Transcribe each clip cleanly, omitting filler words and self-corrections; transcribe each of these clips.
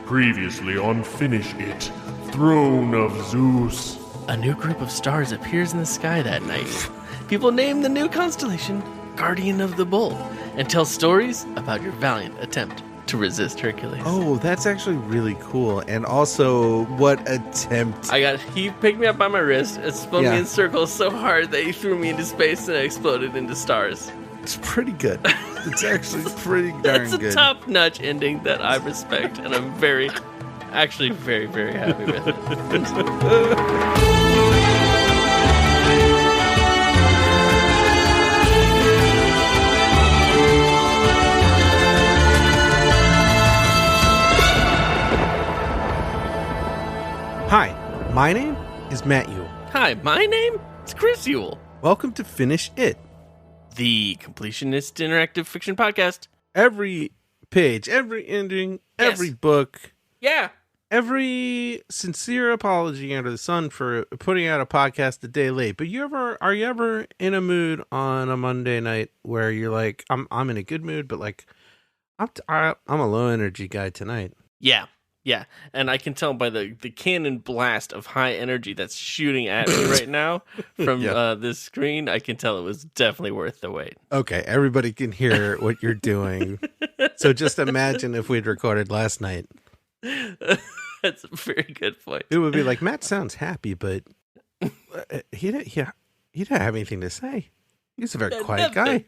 Previously on Finish It, Throne of Zeus. A new group of stars appears in the sky that night. People name the new constellation Guardian of the Bull and tell stories about your valiant attempt to resist Hercules. Oh, that's actually really cool. And also, what attempt? He picked me up by my wrist and spun me in circles so hard that he threw me into space and I exploded into stars. It's pretty good. It's actually pretty darn good. It's a top-notch ending that I respect, and I'm very, very happy with it. Hi, my name is Matt Yule. Hi, my name is Chris Yule. Welcome to Finish It, the completionist interactive fiction podcast. Every page, every ending, every book. Yeah. Every sincere apology under the sun for putting out a podcast a day late. But are you ever in a mood on a Monday night where you're like, I'm in a good mood, but like I'm a low energy guy tonight. Yeah, and I can tell by the cannon blast of high energy that's shooting at me right now from this screen, I can tell it was definitely worth the wait. Okay, everybody can hear what you're doing. So just imagine if we'd recorded last night. That's a very good point. It would be like, Matt sounds happy, but he didn't have anything to say. He's a very quiet guy.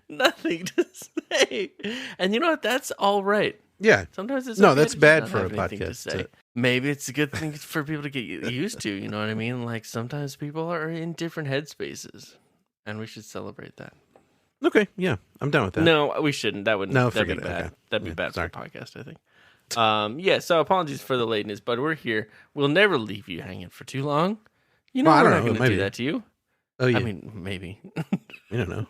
Nothing to say. And you know what? That's all right. Yeah. Sometimes it's that's bad for a podcast. Maybe it's a good thing for people to get used to, you know what I mean? Like sometimes people are in different headspaces and we should celebrate that. Okay, yeah. I'm done with that. No, we shouldn't. That'd be bad. Okay. That'd be bad for the podcast, I think. So apologies for the lateness, but we're here. We'll never leave you hanging for too long. You know, we're not going to do that to you. Oh, yeah. I mean, maybe. I don't know.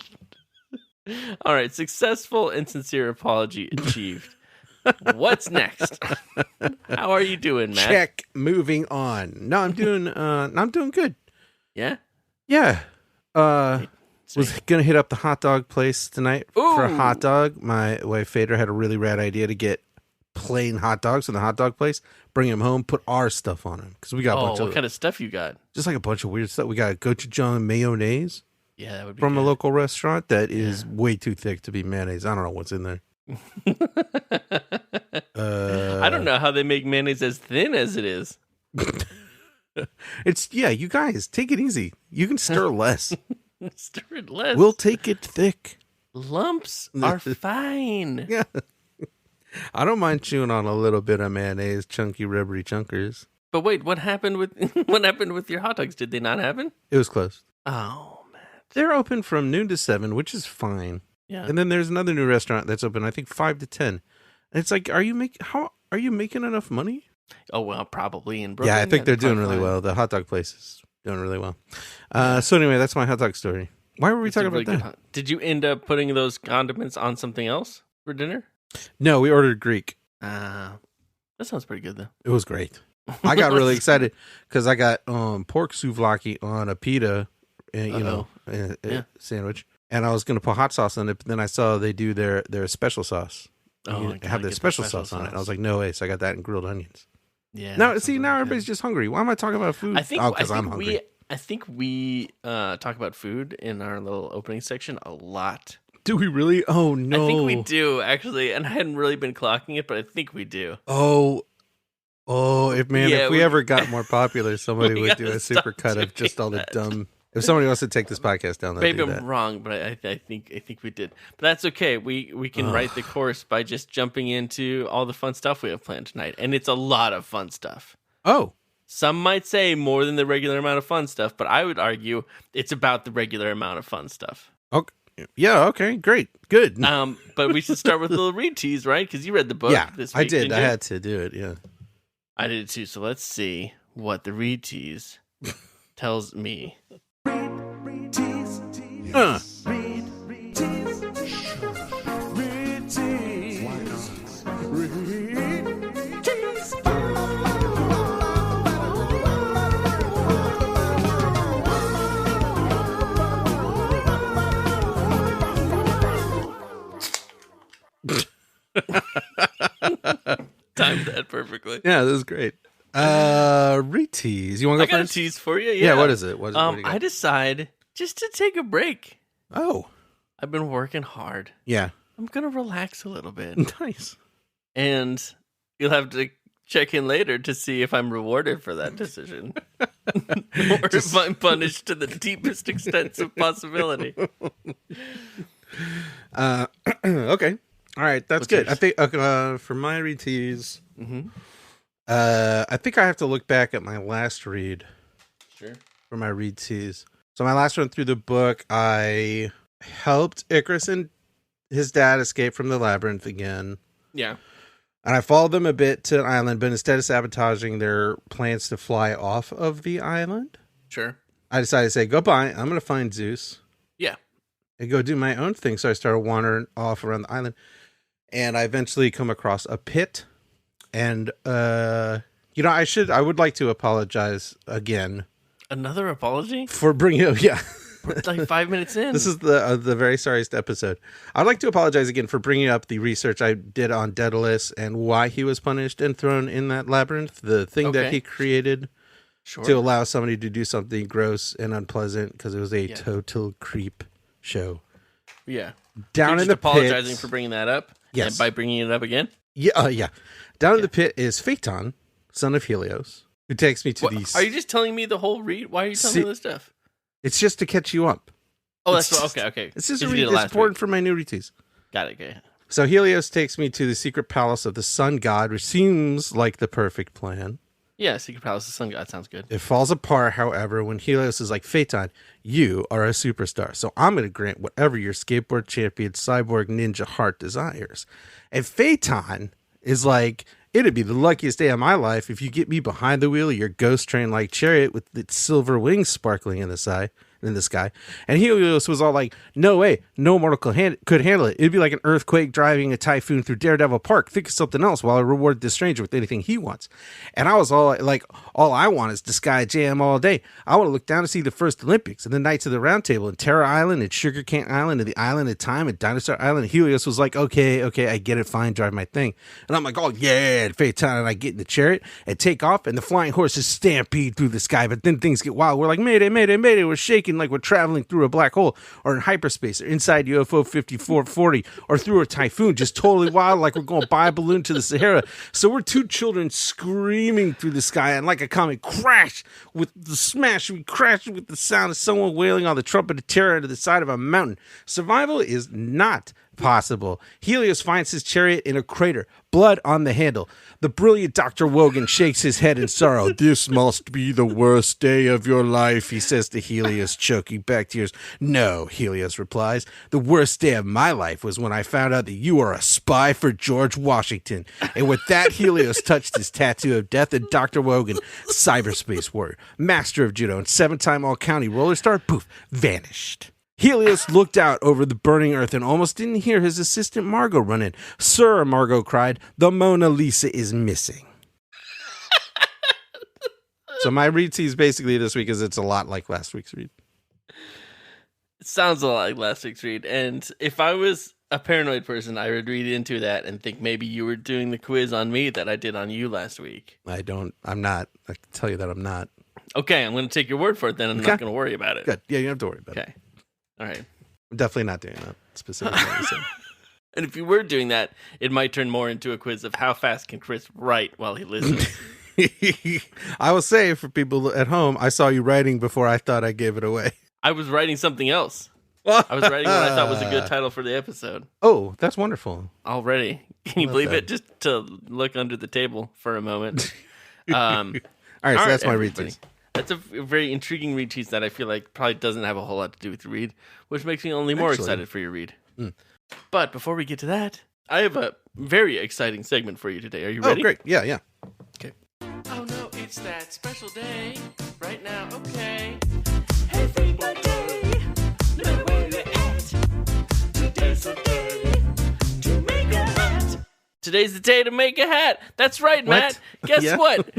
All right, successful and sincere apology achieved. What's next? How are you doing, Matt? Check. Moving on. No, I'm doing good. Yeah? Yeah. Was gonna hit up the hot dog place tonight for a hot dog. My wife Fader had a really rad idea to get plain hot dogs from the hot dog place, bring them home, put our stuff on them because we got a bunch of what kind of stuff you got? Just like a bunch of weird stuff. We got gochujang mayonnaise. Yeah, that would be from good. a local restaurant that is way too thick to be mayonnaise. I don't know what's in there. I don't know how they make mayonnaise as thin as it is. You guys take it easy. You can stir less. Stir it less. We'll take it thick. Lumps are fine. Yeah. I don't mind chewing on a little bit of mayonnaise, chunky rubbery chunkers. But wait, what happened with your hot dogs? Did they not happen? It was closed. Oh man. They're open from noon to 7, which is fine. Yeah. And then there's another new restaurant that's open, I think 5 to 10. And it's like, are you making enough money? Oh well, probably in Brooklyn. Yeah, I think they're doing really well. The hot dog place is doing really well. So anyway, that's my hot dog story. Why were we talking about that? Did you end up putting those condiments on something else for dinner? No, we ordered Greek. That sounds pretty good though. It was great. I got really excited because I got pork souvlaki on a pita, sandwich, and I was going to put hot sauce on it. But then I saw they do their special sauce. Have their special sauce on it. And I was like, no way! So I got that and grilled onions. Yeah. Now everybody's just hungry. Why am I talking about food? Because I'm hungry. I think we talk about food in our little opening section a lot. Do we really? Oh no! I think we do actually, and I hadn't really been clocking it, but I think we do. If we ever got more popular, somebody would do a super cut of just all the dumb. If somebody wants to take this podcast down, maybe I'm wrong, but I think we did. But that's okay. We can write the course by just jumping into all the fun stuff we have planned tonight, and it's a lot of fun stuff. Oh, some might say more than the regular amount of fun stuff, but I would argue it's about the regular amount of fun stuff. Okay. Yeah, okay, great, good. But we should start with a little read tease, right? Because you read the book this week. I did. I had to do it, yeah. I did it too, so let's see what the read tease tells me. Read tease. Read tease. Read tease. Why not? Read tease. Timed that perfectly. Yeah, this is great. Retease. You want to I go got first? a tease for you. Yeah, what is it? What do you got? I decide just to take a break. Oh, I've been working hard. yeah. I'm going to relax a little bit. Nice. And you'll have to check in later to see if I'm rewarded for that decision. Or if I'm punished to the deepest extents of possibility. Okay. All right, that's What's good. yours? I think for my retease, Mm-hmm. I think I have to look back at my last read Sure. for my retease. So my last run through the book, I helped Icarus and his dad escape from the labyrinth again. Yeah. And I followed them a bit to an island, but instead of sabotaging their plans to fly off of the island, Sure. I decided to say, goodbye, I'm going to find Zeus Yeah. and go do my own thing. So I started wandering off around the island. And I eventually come across a pit. And, I would like to apologize again Another apology? for bringing up, yeah. We're like 5 minutes in. This is the very sorriest episode. I'd like to apologize again for bringing up the research I did on Daedalus and why he was punished and thrown in that labyrinth. The thing that Okay. he created Sure. to allow somebody to do something gross and unpleasant because it was a Yeah. total creep show. Yeah. Down You're in just the apologizing pit, for bringing that up? Yes. And by bringing it up again? yeah. Down in the pit is Phaeton, son of Helios, who takes me to What, these. are you just telling me the whole read? Why are you telling me this stuff? It's just to catch you up. Oh, It's that's just- okay. It's just 'Cause you read. did it It's last important week. for my new retease. Got it. Okay. So Helios takes me to the secret palace of the sun god, which seems like the perfect plan. Yeah, Secret Palace of Sun God sounds good. It falls apart, however, when Helios is like, Phaeton, you are a superstar, so I'm going to grant whatever your skateboard champion cyborg ninja heart desires. And Phaeton is like, it'd be the luckiest day of my life if you get me behind the wheel of your ghost train-like chariot with its silver wings sparkling in the sky. And Helios was all like, no way, no mortal could handle it. It'd be like an earthquake driving a typhoon through Daredevil Park. Think of something else while I reward this stranger with anything he wants. And I was all like, all I want is the Sky Jam all day. I want to look down to see the first Olympics and the Knights of the Round Table and Terror Island and Sugarcane Island and the Island of Time and Dinosaur Island. And Helios was like, okay, I get it, fine, drive my thing. And I'm like, oh yeah, and Phaeton and I get in the chariot and take off and the flying horses stampede through the sky. But then things get wild. We're like, mayday, mayday, mayday. We're shaking like we're traveling through a black hole or in hyperspace or inside UFO 5440 or through a typhoon, just totally wild like we're going by a balloon to the Sahara. So we're two children screaming through the sky and like a comet crash with the smash. We crash with the sound of someone wailing on the trumpet of terror to the side of a mountain. Survival is not possible. Helios finds his chariot in a crater, blood on the handle. The brilliant Dr. Wogan shakes his head in sorrow. This must be the worst day of your life, he says to Helios, choking back tears. No, Helios replies. The worst day of my life was when I found out that you are a spy for George Washington. And with that, Helios touched his tattoo of death, and Dr. Wogan, cyberspace warrior, master of judo, and 7-time all-county roller star, poof, vanished. Helios looked out over the burning earth and almost didn't hear his assistant Margot run in. Sir, Margot cried, the Mona Lisa is missing. So my read tease basically this week is it's a lot like last week's read. It sounds a lot like last week's read. And if I was a paranoid person, I would read into that and think maybe you were doing the quiz on me that I did on you last week. I'm not. I can tell you that I'm not. Okay, I'm going to take your word for it then. I'm not going to worry about it. Good. Yeah, you don't have to worry about it. Okay. All right. I'm definitely not doing that specifically. And if you were doing that, it might turn more into a quiz of how fast can Chris write while he listens. I will say for people at home, I saw you writing before I thought I gave it away. I was writing something else. I was writing what I thought was a good title for the episode. Oh, that's wonderful. Already. Can you believe that. it? Just to look under the table for a moment. All right, so that's my read everybody. tease. That's a very intriguing read tease that I feel like probably doesn't have a whole lot to do with your read, which makes me only more excited for your read. But before we get to that, I have a very exciting segment for you today. Are you ready? Oh, great. Yeah. Okay. Oh no, it's that special day right now. Okay. Everybody, know where you're at. Today's the day to make a hat. Today's the day to make a hat. That's right, Matt. Guess Yeah. what?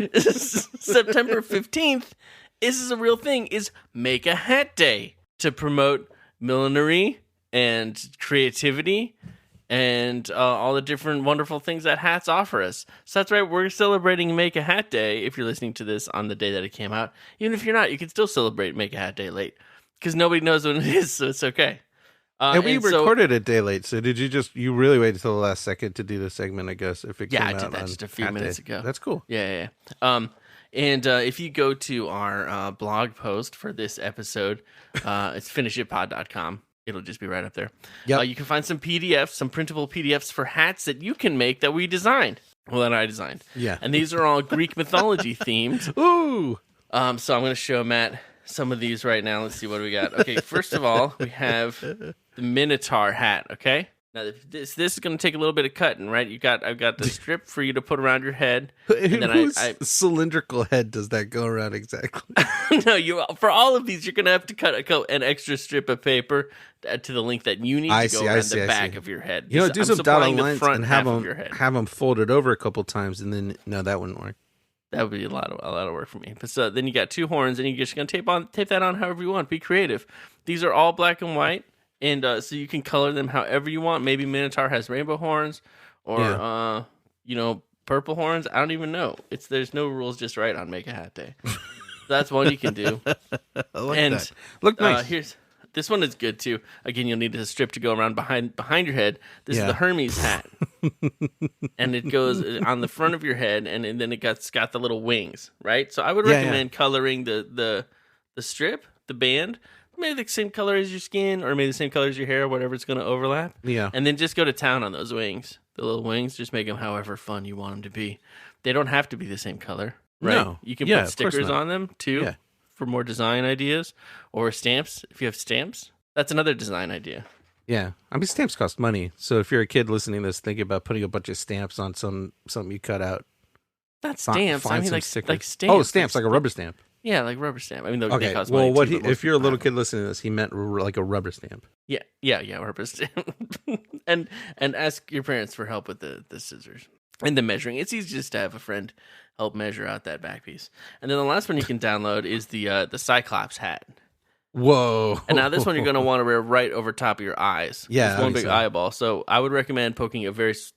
September 15th. This is a real thing. Is Make a Hat Day to promote millinery and creativity and all the different wonderful things that hats offer us. So that's right, we're celebrating Make a Hat Day if you're listening to this on the day that it came out. Even if you're not, you can still celebrate Make a Hat Day late because nobody knows when it is, so it's okay. And we recorded a day late, so did you really wait until the last second to do the segment, I guess, if it came out? Yeah, I did that just a few minutes ago. That's cool. Yeah. And if you go to our blog post for this episode, it's finishitpod.com. It'll just be right up there. Yep. You can find some PDFs, some printable PDFs for hats that you can make that we designed. Well, that I designed. Yeah. And these are all Greek mythology themed. Ooh. So I'm going to show Matt some of these right now. Let's see what we got. Okay, first of all, we have the Minotaur hat, okay? Now, this is going to take a little bit of cutting, right? I've got the strip for you to put around your head. And then whose cylindrical head does that go around exactly? No, for all of these, you're going to have to cut an extra strip of paper to the length that you need to go around the back of your head. You know, do some dotted lines and have them them folded over a couple times, and then no, that wouldn't work. That would be a lot of work for me. But so then you got two horns, and you're just going to tape that on however you want. Be creative. These are all black and white. And so you can color them however you want. Maybe Minotaur has rainbow horns or, purple horns. I don't even know. There's no rules just right on Make a Hat Day. So that's one you can do. I like that. Look nice. This one is good, too. Again, you'll need a strip to go around behind your head. This is the Hermes hat. And it goes on the front of your head, and then it's got the little wings, right? So I would recommend coloring the strip, the band, maybe the same color as your skin, or maybe the same color as your hair, whatever it's going to overlap. Yeah. And then just go to town on those wings. The little wings, just make them however fun you want them to be. They don't have to be the same color, right? No. You can put stickers on them, too, for more design ideas. Or stamps, if you have stamps. That's another design idea. Yeah. I mean, stamps cost money. So if you're a kid listening to this, think about putting a bunch of stamps on something you cut out. Not stamps. I mean, like stamps. Oh, stamps, like a rubber stamp. Yeah, like rubber stamp. I mean, they cost money. Well, if you're a little kid listening to this, he meant like a rubber stamp. Yeah, rubber stamp. and ask your parents for help with the scissors and the measuring. It's easy just to have a friend help measure out that back piece. And then the last one you can download is the Cyclops hat. Whoa! And now this one you're going to want to wear right over top of your eyes. Yeah, it's one big eyeball. So I would recommend poking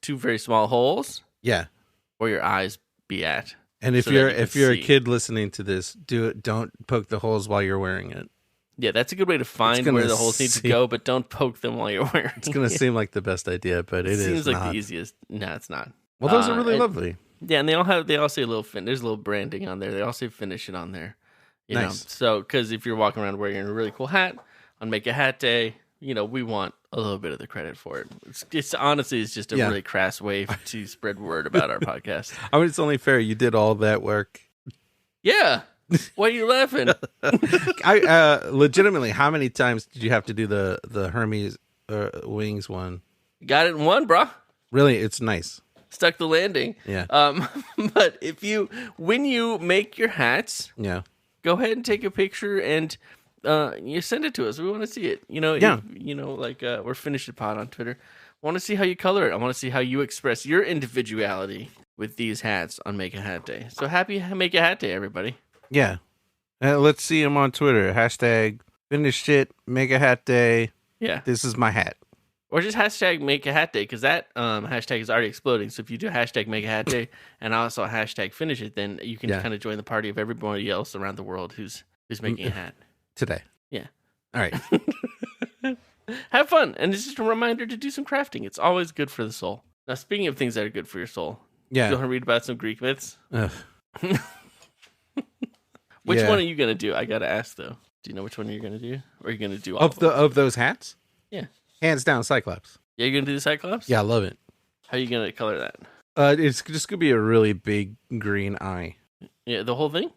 two very small holes. Yeah, where your eyes be at. And if you're a kid listening to this, don't poke the holes while you're wearing it. Yeah, that's a good way to find where the holes need to go, but don't poke them while you're wearing it. It's going to seem like the best idea, but it seems like not. the easiest. No, it's not. Well, those are really lovely. Yeah, and they all say a little there's a little branding on there. They all say finish it on there. You know, so because if you're walking around wearing a really cool hat on Make a Hat Day, we want a little bit of the credit for it. It's honestly, it's just a really crass way to spread word about our podcast. I mean, it's only fair. You did all that work. Yeah. Why are you laughing? I legitimately, how many times did you have to do the Hermes wings one? Got it in one, bro. Really, it's nice. Stuck the landing. Yeah. But when you make your hats, go ahead and take a picture and you send it to us. We want to see it. We're Finish It Pod on Twitter. I want to see how you color it. I want to see how you express your individuality with these hats on Make a Hat Day. So happy Make a Hat Day, everybody. Yeah. Let's see them on Twitter. Hashtag Finish It, Make a Hat Day. Yeah. This is my hat. Or just hashtag Make a Hat Day, because that hashtag is already exploding. So if you do hashtag Make a Hat Day and also hashtag Finish It, then you can kind of join the party of everybody else around the world who's making a hat. Today. Yeah. All right. Have fun. And it's just a reminder to do some crafting. It's always good for the soul. Now, speaking of things that are good for your soul, you want to read about some Greek myths? Which one are you going to do? I got to ask, though. Do you know which one you're going to do? Or are you going to do all of them? Of those hats? Yeah. Hands down, Cyclops. Yeah, you're going to do the Cyclops? Yeah, I love it. How are you going to color that? It's just going to be a really big green eye. Yeah, the whole thing?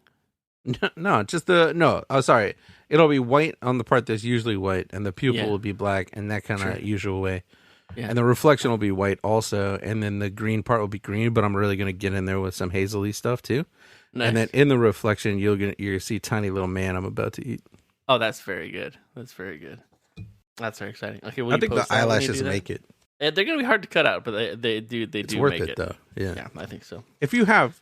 No, just no. Oh, sorry. It'll be white on the part that's usually white, and the pupil will be black in that kind of usual way. Yeah. And the reflection will be white also, and then the green part will be green, but I'm really going to get in there with some hazily stuff too. Nice. And then in the reflection, you're going to see tiny little man I'm about to eat. Oh, that's very good. That's very good. That's very exciting. Okay, I think the eyelashes make it. Yeah, they're going to be hard to cut out, but they do it's do worth make it it though. Yeah. Yeah, I think so. If you have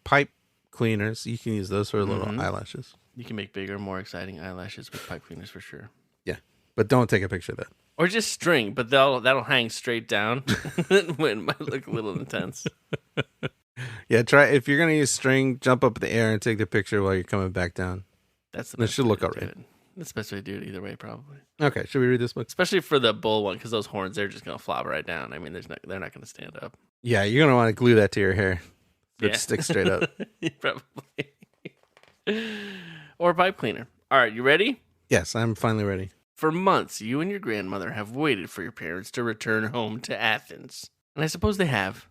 pipe cleaners, you can use those for little eyelashes. You can make bigger, more exciting eyelashes with pipe cleaners for sure. Yeah, but don't take a picture of that. Or just string, but that'll hang straight down. It might look a little intense. Yeah, try if you're gonna use string, jump up in the air and take the picture while you're coming back down. That's the That best should way look to all do right. it. That's the best way to do it either way, probably. Okay, should we read this book? Especially for the bull one, because those horns, they're just going to flop right down. I mean, they're not going to stand up. Yeah, you're gonna want to glue that to your hair. So Yeah. it sticks straight up. Probably. Or pipe cleaner. All right, you ready? Yes, I'm finally ready. For months, you and your grandmother have waited for your parents to return home to Athens. And I suppose they have.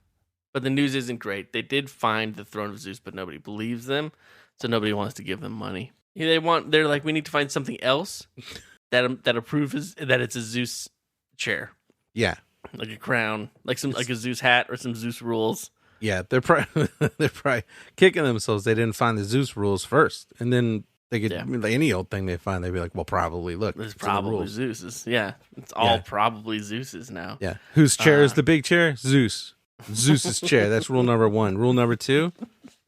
But the news isn't great. They did find the throne of Zeus, but nobody believes them. So nobody wants to give them money. They're like, we need to find something else that approves that it's a Zeus chair. Yeah. Like a crown, like a Zeus hat or some Zeus rules. Yeah, they're probably kicking themselves. They didn't find the Zeus rules first, and then they could like any old thing they find. They'd be like, "Well, probably look, It's in the probably rules." Zeus's. Yeah, it's all probably Zeus's now. Yeah, whose chair is the big chair? Zeus. Zeus's chair. That's rule number 1. Rule number 2: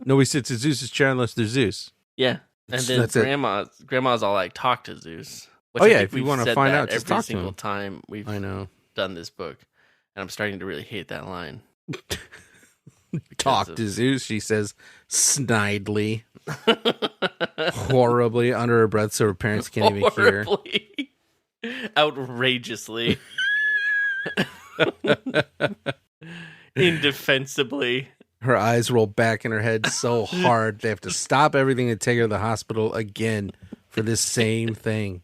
nobody sits in Zeus's chair unless they're Zeus. Yeah, and then That's it. grandma's all like, "Talk to Zeus." Which Oh, I yeah, think if you we've wanna said find that out, just every talk to single him. time we've I know. done this book, and I'm starting to really hate that line. Talk to Zeus, she says snidely, horribly under her breath, so her parents can't even hear. Horribly, outrageously, indefensibly. Her eyes roll back in her head so hard they have to stop everything and take her to the hospital again for this same thing.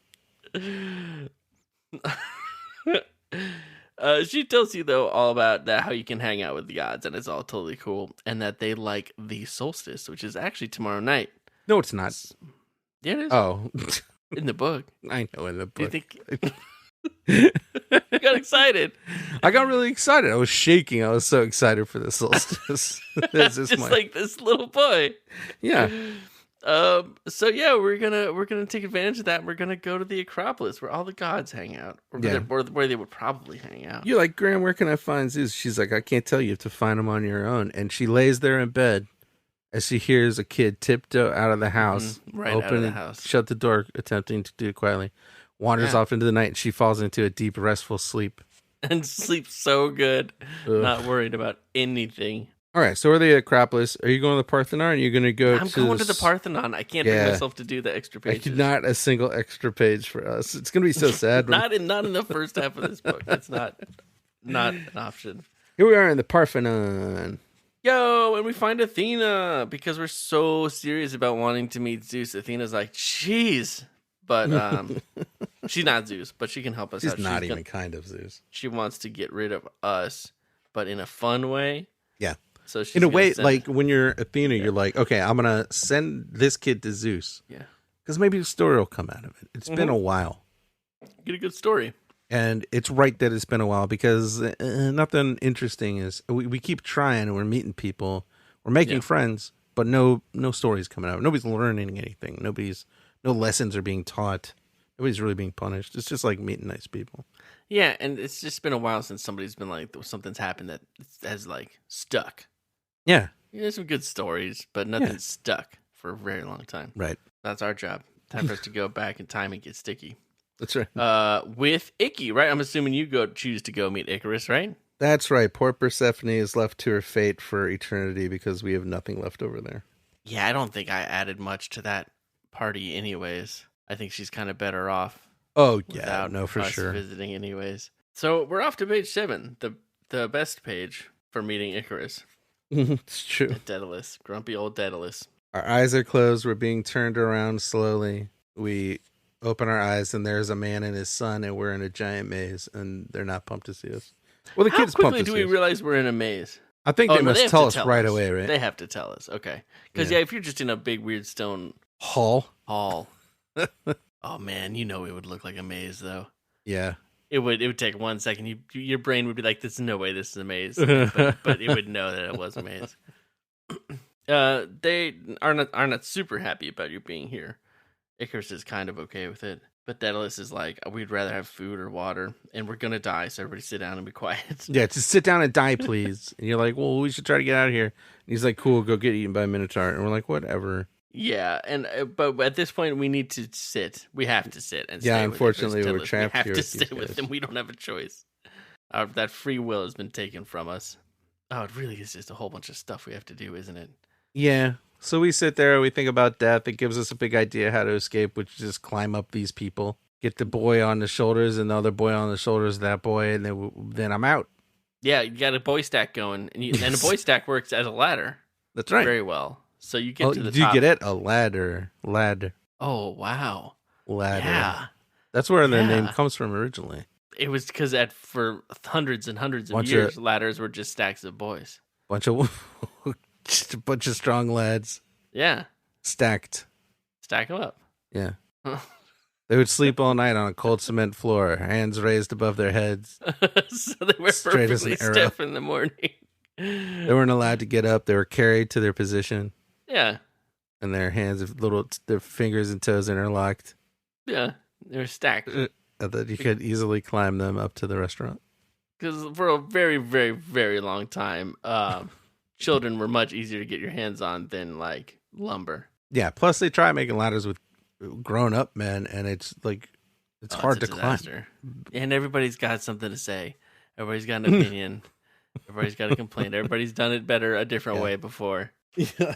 She tells you, though, all about that, how you can hang out with the gods, and it's all totally cool, and that they like the solstice, which is actually tomorrow night. No, it's not. Yeah, it is. Oh, In the book. I know in the Do you book. think... You got excited. I got really excited. I was shaking. I was so excited for the solstice. This is Just like this little boy. yeah. So yeah, we're gonna take advantage of that. We're gonna go to the Acropolis where all the gods hang out, or where they would probably hang out. You're like, Graham, where can I find Zeus? She's like, I can't tell you. You have to find him on your own. And she lays there in bed as she hears a kid tiptoe out of the house, Right open out of the and house. shut the door, attempting to do it quietly. Wanders off into the night, and she falls into a deep, restful sleep. And sleeps so good, not worried about anything. All right, so we're at the Acropolis. Are you going to the Parthenon? Or are you going to go I'm going to the Parthenon. I can't bring myself to do the extra pages. Not a single extra page for us. It's going to be so sad. not in the first half of this book. That's not an option. Here we are in the Parthenon. Yo, and we find Athena because we're so serious about wanting to meet Zeus. Athena's like, jeez. But she's not Zeus, but she can help us out. She's not even kind of Zeus. She wants to get rid of us, but in a fun way. Yeah. So she's in a way, send... like when you're Athena, you're like, okay, I'm going to send this kid to Zeus. Yeah. Because maybe a story will come out of it. It's been a while. Get a good story. And it's right that it's been a while because nothing interesting is. We keep trying and we're meeting people. We're making friends, but no stories coming out. Nobody's learning anything. No lessons are being taught. Nobody's really being punished. It's just like meeting nice people. Yeah, and it's just been a while since somebody's been like, something's happened that has like stuck. Yeah. There's some good stories, but nothing's stuck for a very long time. Right. That's our job. Time for us to go back in time and get sticky. That's right. With Icky, right? I'm assuming you choose to go meet Icarus, right? That's right. Poor Persephone is left to her fate for eternity because we have nothing left over there. Yeah, I don't think I added much to that party anyways. I think she's kind of better off. Oh, yeah. No, for us sure. Visiting anyways. So we're off to page 7, the best page for meeting Icarus. It's true. Daedalus, grumpy old Daedalus. Our eyes are closed. We're being turned around slowly. We open our eyes, and there's a man and his son, and we're in a giant maze, and they're not pumped to see us. Well, the kids pumped to see us. How quickly do we realize we're in a maze? I think they must tell us right away, right? They have to tell us, okay. Because, if you're just in a big, weird stone hall. Oh, man, it would look like a maze, though. Yeah. It would take 1 second. Your brain would be like, "There's no way this is a maze," but it would know that it was a maze. They are not super happy about you being here. Icarus is kind of okay with it, but Daedalus is like, "We'd rather have food or water, and we're gonna die. So everybody, sit down and be quiet." Yeah, just sit down and die, please. And you're like, "Well, we should try to get out of here." And he's like, "Cool, go get eaten by a minotaur." And we're like, "Whatever." Yeah, and but at this point we need to sit. We have to sit and Yeah, stay unfortunately, with we're Icarus. trapped We have here to with these stay with guys. them. We don't have a choice. That free will has been taken from us. Oh, it really is just a whole bunch of stuff we have to do, isn't it? Yeah. So we sit there, we think about death. It gives us a big idea how to escape, which is just climb up these people, get the boy on the shoulders and the other boy on the shoulders of that boy, and then I'm out. Yeah, you got a boy stack going, and a boy stack works as a ladder. That's right. Very well. So you get to the do top. you get it? A ladder. Oh, wow. Ladder. Yeah. That's where the Yeah. name comes from originally. It was because for hundreds and hundreds of Bunch years, of- ladders were just stacks of boys. Just a bunch of strong lads Yeah. stacked. Stack them up. Yeah. They would sleep all night on a cold cement floor, hands raised above their heads. So they were Straight as perfectly an arrow. stiff in the morning. They weren't allowed to get up. They were carried to their position, Yeah. and their hands, their fingers and toes interlocked, Yeah. They were stacked. and that you could easily climb them up to the restaurant. Because for a very, very, very long time, children were much easier to get your hands on than like lumber. Yeah. Plus, they try making ladders with grown-up men, and it's like it's hard to a climb. disaster. And everybody's got something to say. Everybody's got an opinion. Everybody's got a complaint. Everybody's done it better a different way before. Yeah.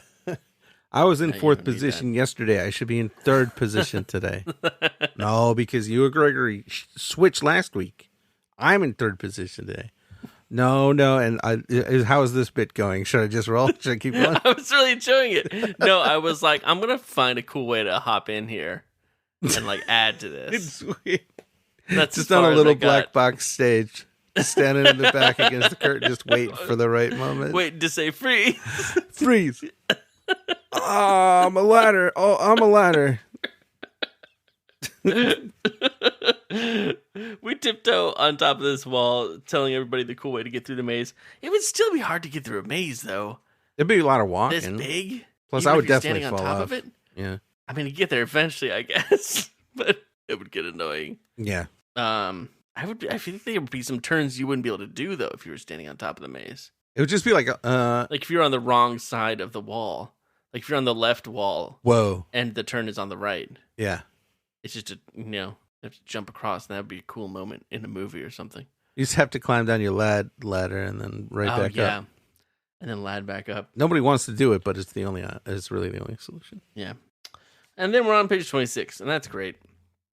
I was in Now you fourth don't need position yesterday. I should be in third position today. No, because you and Gregory switched last week. I'm in third position today. No, and how is this bit going? Should I just roll? Should I keep going? I was really enjoying it. No, I was like, I'm gonna find a cool way to hop in here and like add to this. That's Just as on far a as little I got. black box stage, just standing in the back against the curtain, just waiting for the right moment. Waiting to say free. Freeze! Oh, I'm a ladder. Oh, I'm a ladder. We tiptoe on top of this wall, telling everybody the cool way to get through the maze. It would still be hard to get through a maze, though. It'd be a lot of walking. This big. Plus, Even I would if you're definitely standing fall on top off. of it. Yeah, I mean, you get there eventually, I guess, but it would get annoying. yeah. I think there would be some turns you wouldn't be able to do though if you were standing on top of the maze. It would just be like, Like if you're on the wrong side of the wall, like if you're on the left wall whoa, and the turn is on the right, yeah. it's just you have to jump across, and that would be a cool moment in a movie or something. You just have to climb down your ladder and then back up. And then lad back up. Nobody wants to do it, but it's really the only solution. Yeah. And then we're on page 26, and that's great.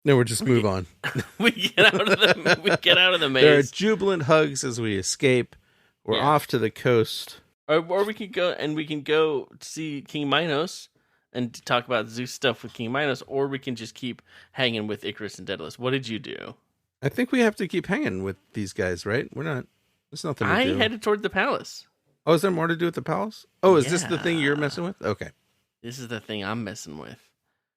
No, we'll just move on. We get out of the maze. There are jubilant hugs as we escape. We're Yeah. off to the coast. Or we could go see King Minos and talk about Zeus stuff with King Minos, or we can just keep hanging with Icarus and Daedalus. What did you do? I think we have to keep hanging with these guys, right? We're not. There's nothing to I do. headed toward the palace. Oh, is there more to do at the palace? Oh, is this the Yeah. thing you're messing with? Okay. This is the thing I'm messing with.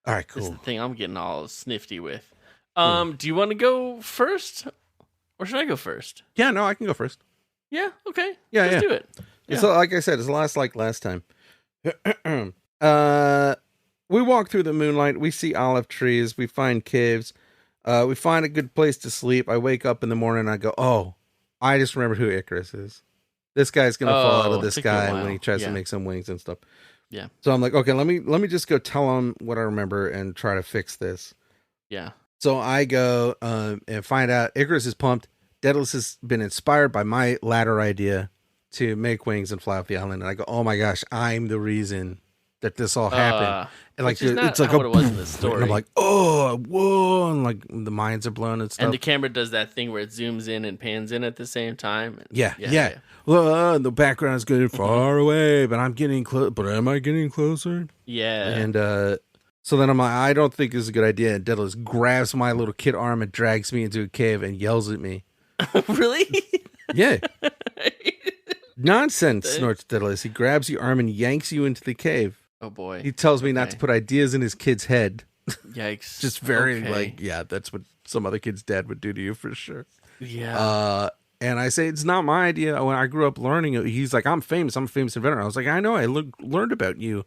All right, This is cool. the thing I'm getting all snifty with. Do you want to go first, or should I go first? Yeah, no, I can go first. Yeah. Okay. Yeah, Let's yeah. do it. It's like I said, it's like last time. We walk through the moonlight. We see olive trees. We find caves. We find a good place to sleep. I wake up in the morning and I go, oh, I just remembered who Icarus is. This guy's going to fall out of the took you a sky while. when he tries to Yeah. make some wings and stuff. Yeah. So I'm like, okay, let me just go tell him what I remember and try to fix this. Yeah. So I go and find out Icarus is pumped. Daedalus has been inspired by my ladder idea to make wings and fly off the island. And I go, oh my gosh, I'm the reason that this all happened. And which is not it's like how it was in the story. And I'm like, oh, whoa, and like the minds are blown and stuff. And the camera does that thing where it zooms in and pans in at the same time. Yeah. Well, the background is getting far away, but I'm getting close. But am I getting closer? Yeah. And so then I'm like, I don't think this is a good idea. And Daedalus grabs my little kid arm and drags me into a cave and yells at me. Really? Yeah. Nonsense, snorts Daedalus. He grabs your arm and yanks you into the cave. Oh boy. He tells me not to put ideas in his kid's head. Yikes. Just very Okay. yeah, that's what some other kid's dad would do to you for sure. Yeah. And I say, it's not my idea. When I grew up learning it, he's like, I'm a famous inventor. I was like, I know, I learned about you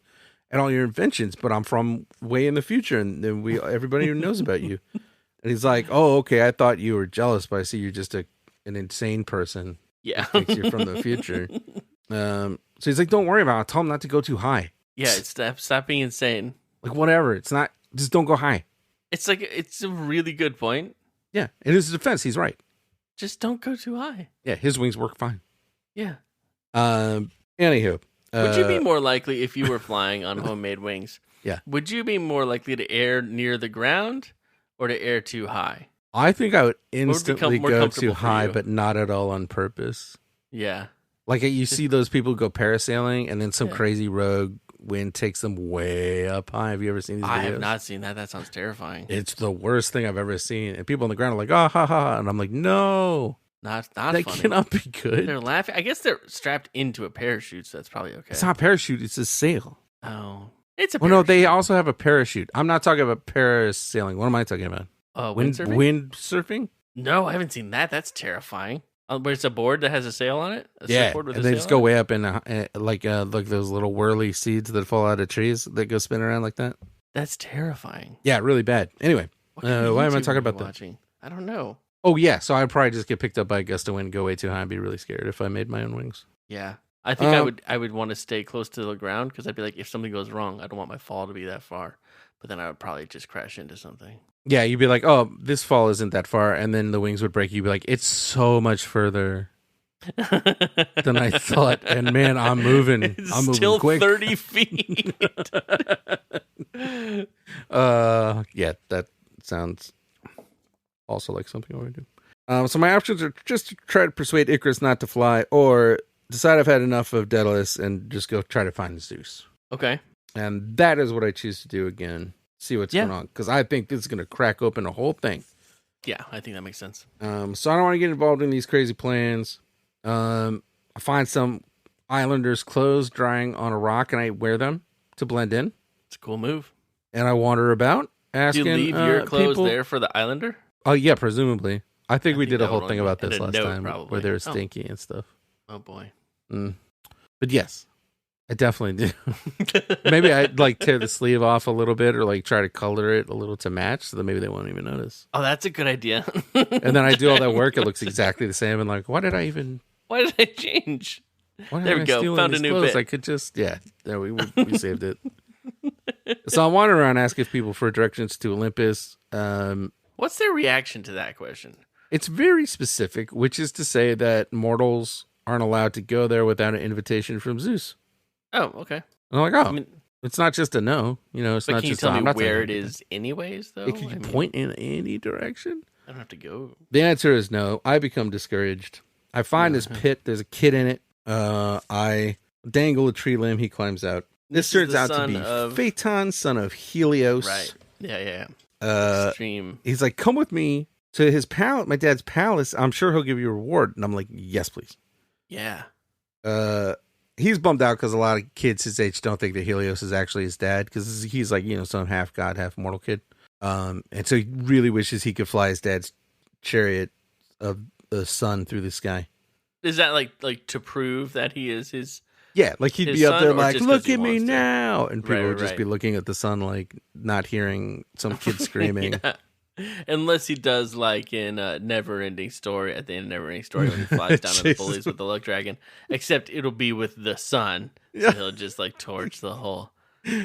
and all your inventions, but I'm from way in the future, and then everybody knows about you. And he's like, oh, okay, I thought you were jealous, but I see you're just an insane person. Yeah. Thinks you're from the future. So he's like, don't worry about it. I'll tell him not to go too high. Yeah, stop being insane. Like, whatever. It's not, just don't go high. It's like, it's a really good point. Yeah. In his defense, he's right. Just don't go too high. Yeah, his wings work fine. Yeah. Anywho. Would you be more likely if you were flying on homemade wings? Yeah. Would you be more likely to air near the ground or to air too high? I think I would become instantly more go comfortable too for high, you? but not at all on purpose. Yeah. Like you see those people go parasailing, and then some Yeah. crazy rogue wind takes them way up high. Have you ever seen these videos? I have not seen that. That sounds terrifying. It's the worst thing I've ever seen. And people on the ground are like, "Oh, ha, ha," and I'm like, "No, Not that funny. cannot be good." They're laughing. I guess they're strapped into a parachute, so that's probably okay. It's not a parachute; it's a sail. Oh, it's a Well, parachute. no, they also have a parachute. I'm not talking about parasailing. What am I talking about? Windsurfing? Wind surfing? No, I haven't seen that. That's terrifying. Where it's a board that has a sail on it? A Yeah, surfboard with and a they sail just go on it? way up in like those little whirly seeds that fall out of trees that go spin around like that. That's terrifying. Yeah, really bad. Anyway, What kind of why am I YouTube talking are about you that? watching? I don't know. Oh yeah, so I'd probably just get picked up by a gust of wind, go way too high, and be really scared if I made my own wings. Yeah. I think I would want to stay close to the ground because I'd be like, if something goes wrong, I don't want my fall to be that far. But then I would probably just crash into something. Yeah, you'd be like, "Oh, this fall isn't that far," and then the wings would break. You'd be like, "It's so much further than I thought," and man, I'm moving. It's I'm moving still quick. 30 feet. Yeah, that sounds also like something I would do. So my options are just to try to persuade Icarus not to fly, or decide I've had enough of Daedalus and just go try to find Zeus. Okay. And that is what I choose to do again. See what's going on, because I think this is going to crack open a whole thing. Yeah, I think that makes sense. So I don't want to get involved in these crazy plans. I find some islanders' clothes drying on a rock, and I wear them to blend in. It's a cool move. And I wander about Do asking you leave your clothes people. there for the Islander? Oh yeah, presumably. I think we think did a that whole would thing only- about this and a last note, time, probably. where they're Oh. stinky and stuff. Oh, boy. But yes, I definitely do. Maybe I'd like tear the sleeve off a little bit, or like try to color it a little to match, so that maybe they won't even notice. Oh, that's a good idea. And then I do all that work; it looks exactly the same. And like, why did I change? Why did There we I go. steal Found these a new clothes? bit. I could just, there we saved it. So I wander around asking people for directions to Olympus. What's their reaction to that question? It's very specific, which is to say that mortals aren't allowed to go there without an invitation from Zeus. Oh, okay. And I'm like, oh, I mean, it's not just a no. It's but not can you just tell I'm me not where saying it anything. is anyways, though? It could point in any direction. I don't have to go. The answer is no. I become discouraged. I find this pit. There's a kid in it. I dangle a tree limb. He climbs out. This This is turns the out to son be of- Phaeton, son of Helios. Right. Yeah. Extreme. He's like, come with me to his palace, my dad's palace. I'm sure he'll give you a reward. And I'm like, yes, please. Yeah. He's bummed out because a lot of kids his age don't think that Helios is actually his dad, because he's like, some half god, half mortal kid. And so he really wishes he could fly his dad's chariot of the sun through the sky. Is that like to prove that he is his? Yeah, like he'd His be up there son, or like, just 'cause look he at me wants to? now. And people Right, would just right. be looking at the sun like not hearing some kid screaming. Yeah. Unless he does like in Never Ending Story, at the end of Never Ending Story, when he flies down to the Jesus. bullies with the luck dragon. Except it'll be with the sun. So Yeah. he'll just like torch the whole.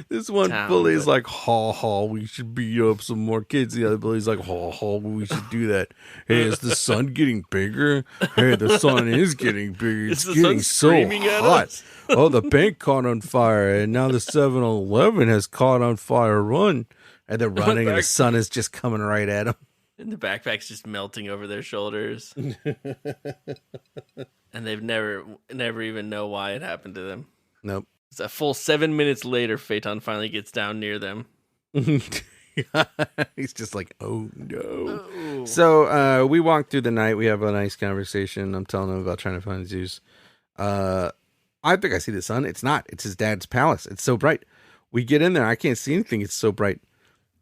This one Town, bully's but- like, ha ha, we should beat up some more kids. The other bully's like, ha ha, we should do that. Hey, is the sun getting bigger? Hey, the sun is getting bigger. It's Is the sun getting so screaming at hot. us? Oh, the bank caught on fire, and now the 7-Eleven has caught on fire. Run. And they're running, and the back. sun is just coming right at them. And the backpack's just melting over their shoulders. And they've never even know why it happened to them. Nope. It's a full 7 minutes later, Phaeton finally gets down near them. He's just like, oh no. Oh. So we walk through the night. We have a nice conversation. I'm telling him about trying to find Zeus. I think I see the sun. It's not. It's his dad's palace. It's so bright. We get in there. I can't see anything. It's so bright.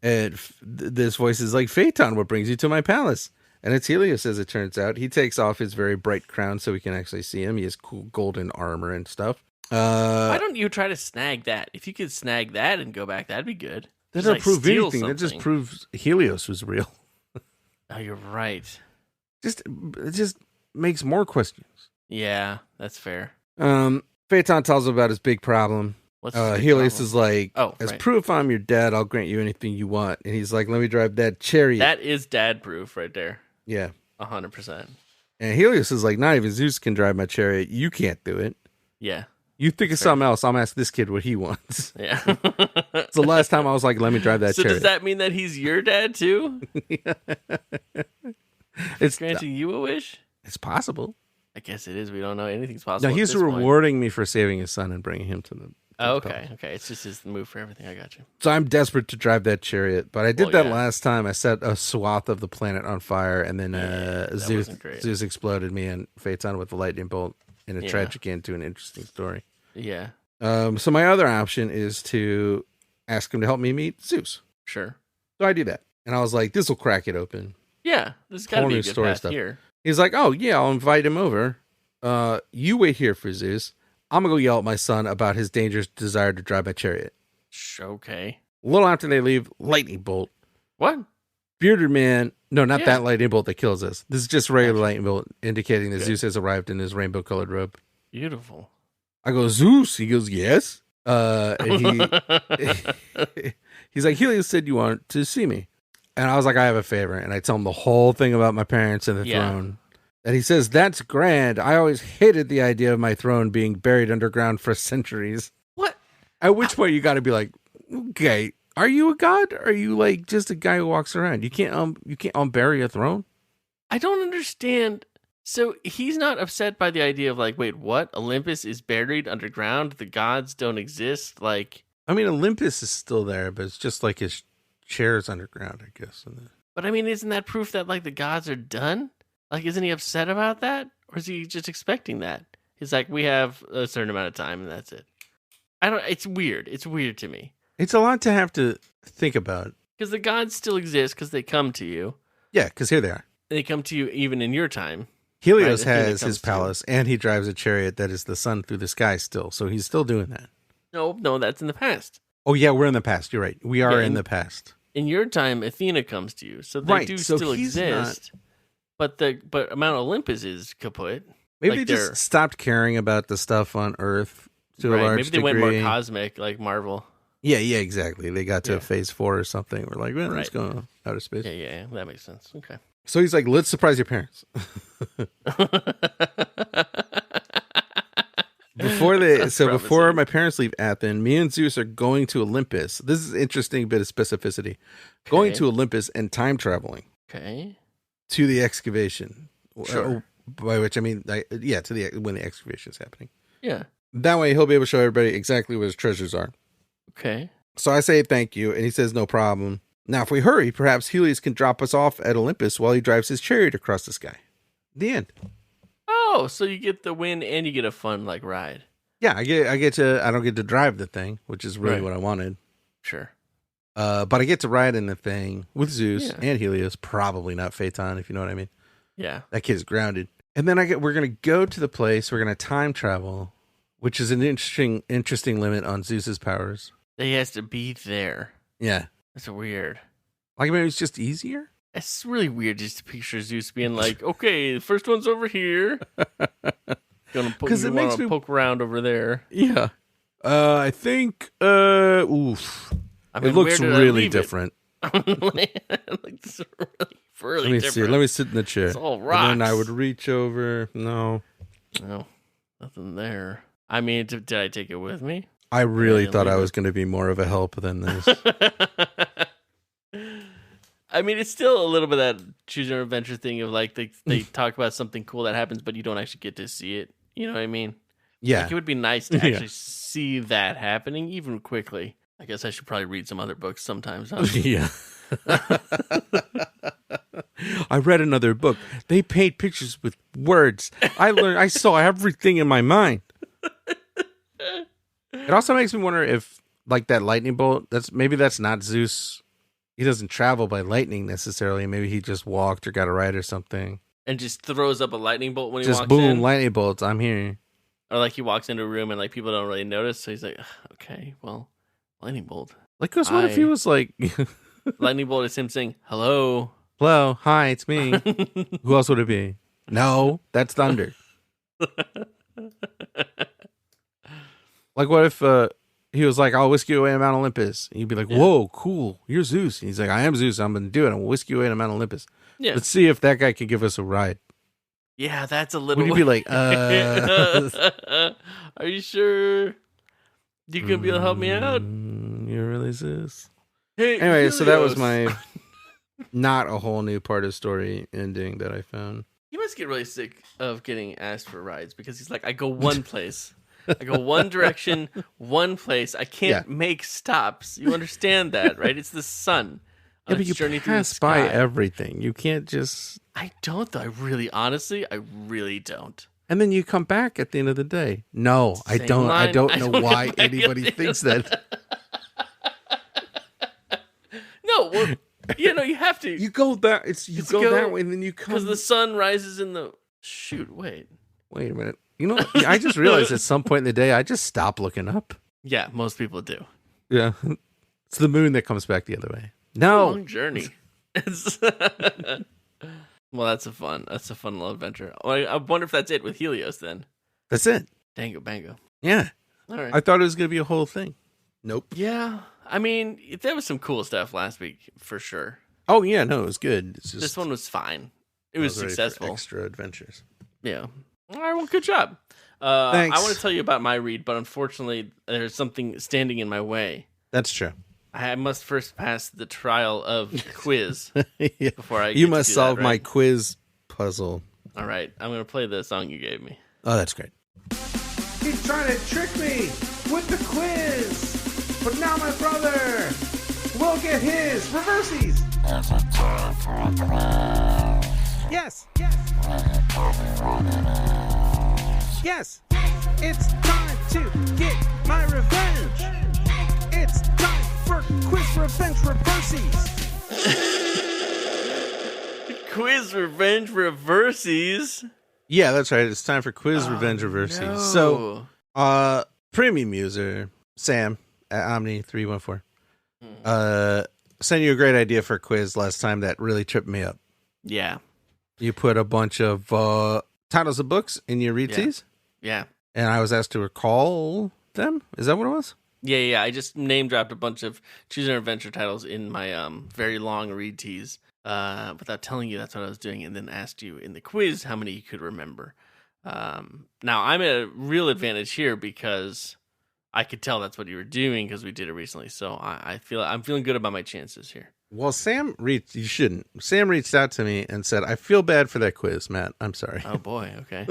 And this voice is like, Phaeton, what brings you to my palace? And it's Helios, as it turns out. He takes off his very bright crown so we can actually see him. He has cool golden armor and stuff. Why don't you try to snag that? If you could snag that and go back, that'd be good. That Just, doesn't like, prove steal anything. That just something. proves Helios was real. Oh, you're right. It just makes more questions. Yeah, that's fair. Phaeton tells him about his big problem. What's the big Helios problem? is like, Oh, as right. proof I'm your dad, I'll grant you anything you want. And he's like, let me drive that chariot. That is dad proof right there. Yeah. 100%. And Helios is like, not even Zeus can drive my chariot. You can't do it. Yeah. You think of That's something else. I'm ask this kid what he wants. Yeah. It's the last time I was like, let me drive that So chariot. does that mean that he's your dad too? It's Granting you a wish? It's possible. I guess it is. We don't know. Anything's possible. No, at he's this point. rewarding me for saving his son and bringing him to the. Oh, okay. Okay. It's just his move for everything. I got you. So I'm desperate to drive that chariot, but I did Well, that yeah. last time. I set a swath of the planet on fire, and then that Zeus wasn't great. Zeus exploded me and Phaeton with a lightning bolt in a Yeah. tragic end to an interesting story. Yeah. So my other option is to ask him to help me meet Zeus. Sure. So I do that, and I was like, "This will crack it open." Yeah. There's got to Whole be a new good story path stuff. here. He's like, "Oh yeah, I'll invite him over. You wait here for Zeus. I'm gonna go yell at my son about his dangerous desire to drive my chariot." Okay. A little after they leave, lightning bolt. What? Bearded man. No, not Yeah. that lightning bolt that kills us. This is just regular lightning bolt, indicating that Good. Zeus has arrived in his rainbow-colored robe. Beautiful. I go, Zeus. He goes, yes. And he's like, Helios said you want to see me. And I was like, I have a favor. And I tell him the whole thing about my parents and the Yeah. throne. And he says, that's grand. I always hated the idea of my throne being buried underground for centuries. What? At which point you got to be like, okay, are you a god? Or are you like just a guy who walks around? You can't unbury a throne. I don't understand. So he's not upset by the idea of like, wait, what? Olympus is buried underground? The gods don't exist? Like, I mean, Olympus is still there, but it's just like his chair's underground, I guess. but I mean, isn't that proof that like the gods are done? Like, isn't he upset about that? Or is he just expecting that? He's like, we have a certain amount of time and that's it. It's weird. It's weird to me. It's a lot to have to think about. Because the gods still exist because they come to you. Yeah, because here they are. They come to you even in your time. Helios Right, Athena has comes his to you. palace, and he drives a chariot that is the sun through the sky still. So he's still doing that. No, that's in the past. Oh, yeah, we're in the past. You're right. We are Yeah, in and- the past. In your time, Athena comes to you. So they Right, do so still he's exist. But Mount Olympus is kaput. Maybe like they they're- just stopped caring about the stuff on Earth to a Right, large maybe they degree. went more cosmic, like Marvel. Yeah, exactly. They got to Yeah. phase 4 or something. We're like, well, let's Right. go outer space. Yeah, that makes sense. Okay. So he's like, let's surprise your parents. Before my parents leave Athens, me and Zeus are going to Olympus. This is an interesting bit of specificity. Going Okay. to Olympus and time traveling Okay. to the excavation. Sure. By which I mean, to when the excavation is happening. Yeah. That way he'll be able to show everybody exactly where his treasures are. Okay. So I say thank you, and he says no problem. Now, if we hurry, perhaps Helios can drop us off at Olympus while he drives his chariot across the sky. The end. Oh, so you get the win and you get a fun like ride. Yeah, I don't get to drive the thing, which is really Right. what I wanted. Sure. But I get to ride in the thing with Zeus Yeah. and Helios, probably not Phaeton, if you know what I mean. Yeah. That kid's grounded. And then we're going to go to the place, we're going to time travel, which is an interesting limit on Zeus's powers. He has to be there. Yeah. That's weird. Like maybe it's just easier? It's really weird just to picture Zeus being like, okay, the first one's over here. Gonna put 'Cause it makes me- poke around over there. Yeah. I think oof. I mean, It looks where did I really leave it? different. like, this is really Let me different. see. Let me sit in the chair. It's all And then I rocks. would reach over. No. No, nothing there. I mean, did I take it with me? I really Yeah, thought I leave was going to be more of a help than this. I mean, it's still a little bit of that choose your adventure thing of like they talk about something cool that happens, but you don't actually get to see it. You know what I mean? Yeah. Like, it would be nice to Yeah. actually see that happening, even quickly. I guess I should probably read some other books sometimes. Huh? Yeah. I read another book. They paint pictures with words. I saw everything in my mind. It also makes me wonder if like that lightning bolt, that's not Zeus. He doesn't travel by lightning necessarily. Maybe he just walked or got a ride or something. And just throws up a lightning bolt when he Just walks boom, in. lightning bolts. I'm here. Or like he walks into a room and like people don't really notice. So he's like, "Ugh, okay, well, lightning bolt. Like, cause what if he was like, Lightning bolt is him saying, hello. hello, hi, it's me. Who else would it be? No, that's thunder. Like, what if he was like, I'll whisk you away to Mount Olympus. And you'd be like, whoa, cool. You're Zeus. And he's like, I am Zeus. I'm going to do it. I'm going to whisk you away to Mount Olympus. Yeah. Let's see if that guy can give us a ride. Yeah, that's a little. Would you be like, Are you sure you can be able to help me out? You're really Zeus? Hey, Anyway, so that was Helios. my not a whole new part of story ending that I found. He must get really sick of getting asked for rides because he's like, I go one place. I go one direction, one place. I can't make stops. You understand that, right? It's the sun. Yeah, but you pass by everything. You can't just... I don't, though. I really don't. And then you come back at the end of the day. No, I don't. I don't know why anybody thinks that. No, well, you have to. You go that. You go that way, and then you come because the sun rises in the. Shoot! Wait a minute. I just realized at some point in the day, I just stop looking up. Yeah, most people do. Yeah, it's the moon that comes back the other way. No, long journey. Well, that's a fun little adventure. I wonder if that's it with Helios then. That's it. Dango bango. Yeah. All right. I thought it was going to be a whole thing. Nope. Yeah. I mean, there was some cool stuff last week for sure. Oh yeah, no, it was good. It's just, this one was fine. It was successful. Extra adventures. Yeah. All right. Well, good job. Thanks. I want to tell you about my read, but unfortunately, there's something standing in my way. That's true. I must first pass the trial of quiz Yeah. before I. You must do solve that, my right? quiz puzzle. All right, I'm gonna play the song you gave me. Oh, that's great. He's trying to trick me with the quiz. But now my brother will get his reversies. Yes. Yes. It's time to get my revenge. It's time for quiz revenge reversies. Quiz revenge reversies. Yeah, that's right. It's time for quiz revenge reversies. No. So, premium user Sam at Omni314 sent you a great idea for a quiz last time that really tripped me up. Yeah. You put a bunch of titles of books in your read teas, Yeah. and I was asked to recall them. Is that what it was? Yeah. I just name dropped a bunch of choose an adventure titles in my very long read teas without telling you that's what I was doing, and then asked you in the quiz how many you could remember. Now I'm at a real advantage here because I could tell that's what you were doing because we did it recently. So I'm feeling good about my chances here. Well, you shouldn't. Sam reached out to me and said, I feel bad for that quiz, Matt. I'm sorry. Oh boy. Okay.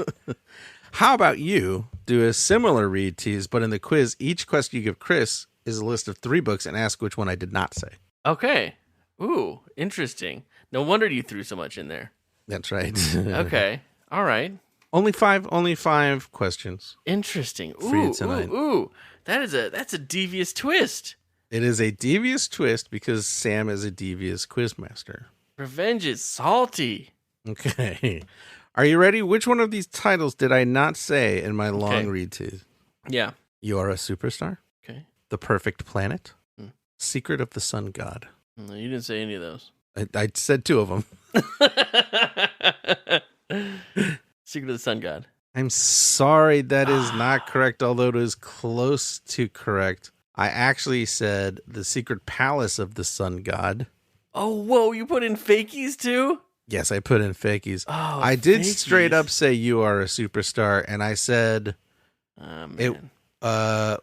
How about you do a similar read tease, but in the quiz, each question you give Chris is a list of 3 books and ask which one I did not say. Okay. Ooh, interesting. No wonder you threw so much in there. That's right. Okay. All right. Only five questions. Interesting. For you tonight. Ooh. That's a devious twist. It is a devious twist because Sam is a devious quizmaster. Revenge is salty. Okay. Are you ready? Which one of these titles did I not say in my long read tease? Yeah. You Are a Superstar. Okay. The Perfect Planet. Hmm. Secret of the Sun God. No, you didn't say any of those. I said 2 of them. Secret of the Sun God. I'm sorry, that is not correct, although it is close to correct. I actually said The Secret Palace of the Sun God. Oh, whoa, you put in fakies too? Yes, I put in fakies. Oh, I did fakies. straight up say You Are a Superstar, and I said, Oh, man.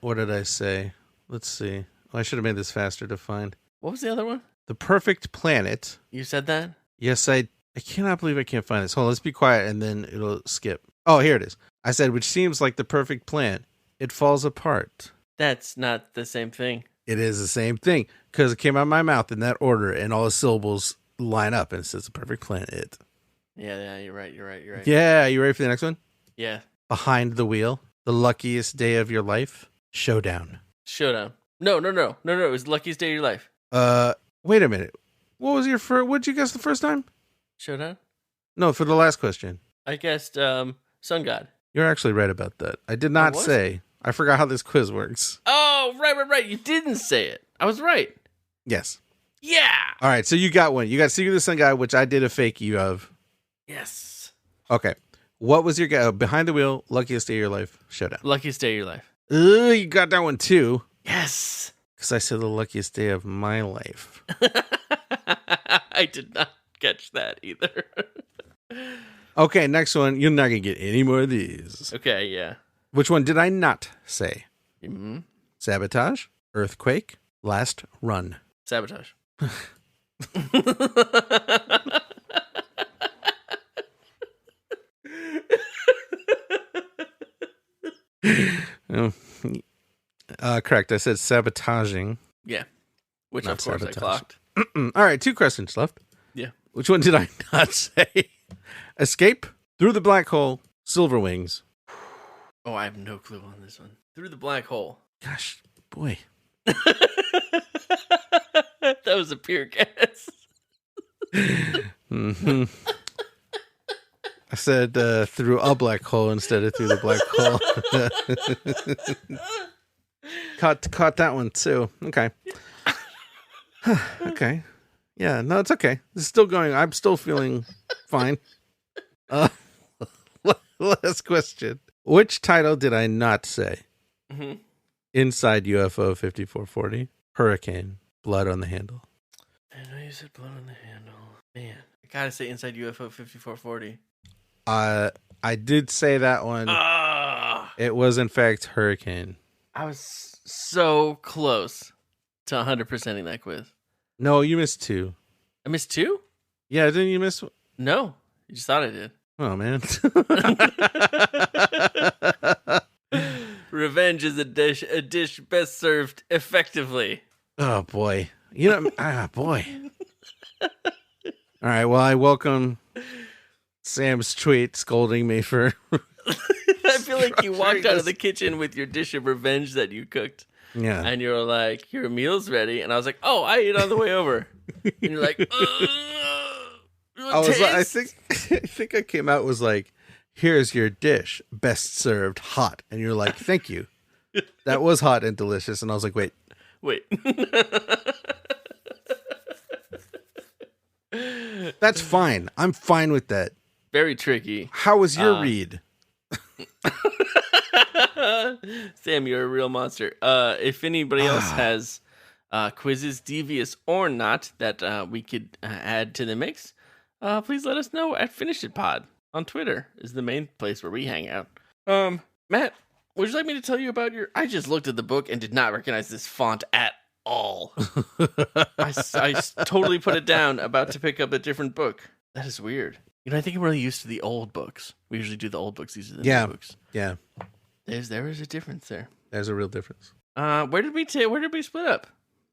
what did I say? Let's see. Oh, I should have made this faster to find. What was the other one? The Perfect Planet. You said that? Yes, I cannot believe I can't find this. Hold on, let's be quiet, and then it'll skip. Oh, here it is. I said, which seems like the perfect plan. It falls apart. That's not the same thing. It is the same thing, because it came out of my mouth in that order, and all the syllables line up, and it says the perfect plan. Yeah, you're right. Yeah, you ready for the next one? Yeah. Behind the Wheel. The Luckiest Day of Your Life. Showdown. Showdown. No. It was Luckiest Day of Your Life. Wait a minute. What was your first? What'd you guess the first time? Showdown? No, for the last question. I guessed Sun God. You're actually right about that. I did not say. I forgot how this quiz works. Oh, right. You didn't say it. I was right. Yes. Yeah. All right, so you got one. You got Secret of the Sun God, which I did a fake you of. Yes. Okay. What was your Behind the Wheel, Luckiest Day of Your Life, Showdown? Luckiest Day of Your Life. You got that one too. Yes. Because I said the luckiest day of my life. I did not catch that either. Okay, next one. You're not going to get any more of these. Okay, yeah. Which one did I not say? Mm-hmm. Sabotage, earthquake, last run. Sabotage. Oh, correct. I said sabotaging. Yeah. Which, Not of course, sabotage. I clocked. All right, 2 questions left. Yeah. Which one did I not say? Escape, through the black hole, silver wings. Oh, I have no clue on this one. Through the black hole. Gosh, boy. That was a pure guess. Mm-hmm. I said through a black hole instead of through the black hole. Caught that one too. Okay. Okay. Yeah, no, it's okay. It's still going. I'm still feeling fine. Last question. Which title did I not say? Mm-hmm. Inside UFO 5440, Hurricane, Blood on the Handle. I know you said blood on the handle. Man, I gotta say Inside UFO 5440. I did say that one. It was in fact Hurricane. I was so close to 100%ing that quiz. No, you missed 2. I missed 2? Yeah, didn't you miss? No, you just thought I did. Oh man. Revenge is a dish best served effectively. Oh boy. You know, boy. All right. Well, I welcome Sam's tweet scolding me for. I feel like you walked out of the kitchen with your dish of revenge that you cooked. Yeah. And you were like, your meal's ready. And I was like, oh, I ate on the way over. And you're like, I think I came out was like, here's your dish, best served hot. And you're like, thank you. That was hot and delicious. And I was like, wait. That's fine. I'm fine with that. Very tricky. How was your read? Sam, you're a real monster. If anybody else has quizzes, devious or not, that we could add to the mix, please let us know at finishitpod on Twitter is the main place where we hang out. Matt, would you like me to tell you about your... I just looked at the book and did not recognize this font at all. I totally put it down, about to pick up a different book. That is weird. You know, I think I'm really used to the old books. We usually do the old books. These are the new books. Yeah. There is a difference there. There's a real difference. Where did we split up?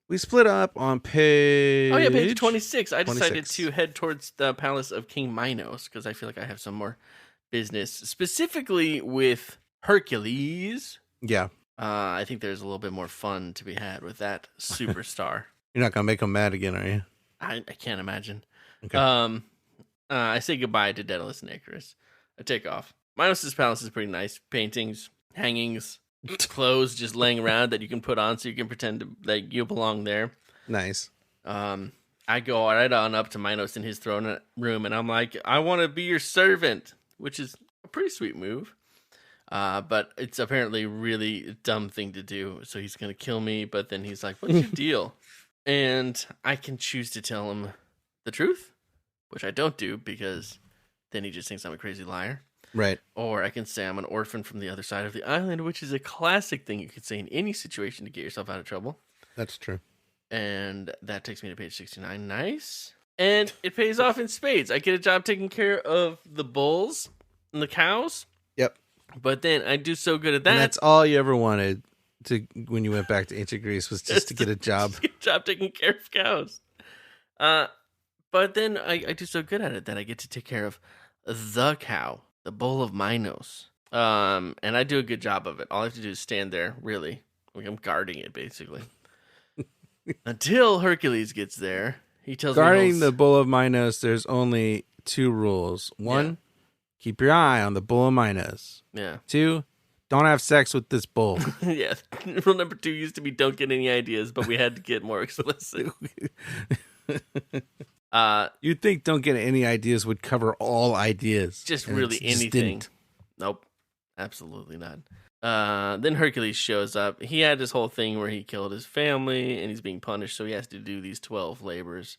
We split up on page... Oh, yeah, page 26. I decided 26. to head towards the Palace of King Minos because I feel like I have some more business, specifically with Hercules. Yeah. I think there's a little bit more fun to be had with that superstar. You're not going to make him mad again, are you? I can't imagine. Okay. I say goodbye to Daedalus and Icarus. I take off. Minos' palace is pretty nice. Paintings, hangings, clothes just laying around that you can put on so you can pretend that you belong there. Nice. I go right on up to Minos in his throne room, and I'm like, I want to be your servant, which is a pretty sweet move. But it's apparently really a dumb thing to do. So he's going to kill me, but then he's like, what's your deal? And I can choose to tell him the truth, which I don't do because then he just thinks I'm a crazy liar. Right. Or I can say I'm an orphan from the other side of the island, which is a classic thing you could say in any situation to get yourself out of trouble. That's true. And that takes me to page 69. Nice. And it pays off in spades. I get a job taking care of the bulls and the cows. Yep. But then I do so good at that. And that's all you ever wanted to when you went back to ancient Greece was just to get a job. Get a job taking care of cows. But then I do so good at it that I get to take care of the cow, the bull of Minos. And I do a good job of it. All I have to do is stand there, really. Like I'm guarding it, basically. Until Hercules gets there. He tells me Guarding the bull of Minos, there's only 2 rules. 1, keep your eye on the bull of Minos. Yeah. 2, don't have sex with this bull. Yeah. Rule number 2 used to be don't get any ideas, but we had to get more explicit. You'd think don't get any ideas would cover all ideas. Just and really it just anything. didn't. Nope. Absolutely not. Then Hercules shows up. He had this whole thing where he killed his family, and he's being punished, so he has to do these 12 labors,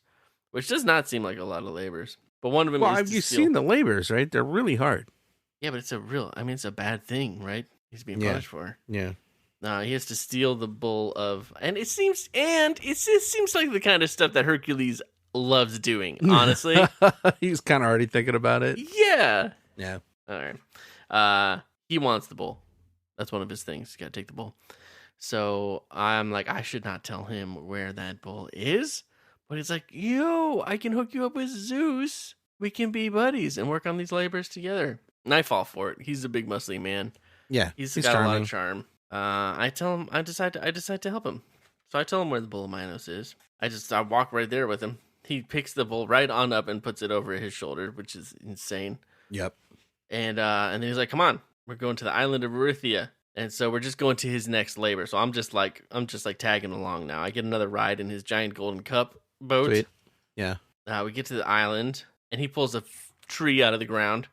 which does not seem like a lot of labors. But one of them is you've seen the labors, right? They're really hard. Yeah, but it's a bad thing, right? He's being punished for. Yeah. He has to steal the bull of, and it seems like the kind of stuff that Hercules loves doing, honestly. He's kind of already thinking about it. Yeah. Yeah. All right. He wants the bull. That's one of his things. He's got to take the bull. So I'm like, I should not tell him where that bull is. But he's like, yo, I can hook you up with Zeus. We can be buddies and work on these labors together. And I fall for it. He's a big muscly man. Yeah. He's got charming. A lot of charm. I tell him, I decide to help him. So I tell him where the bull of Minos is. I walk right there with him. He picks the bull right on up and puts it over his shoulder, which is insane. Yep. And then he's like, come on, we're going to the island of Erythia. And so we're just going to his next labor. So I'm just like tagging along now. I get another ride in his giant golden cup boat. Sweet. Yeah. We get to the island, and he pulls a tree out of the ground,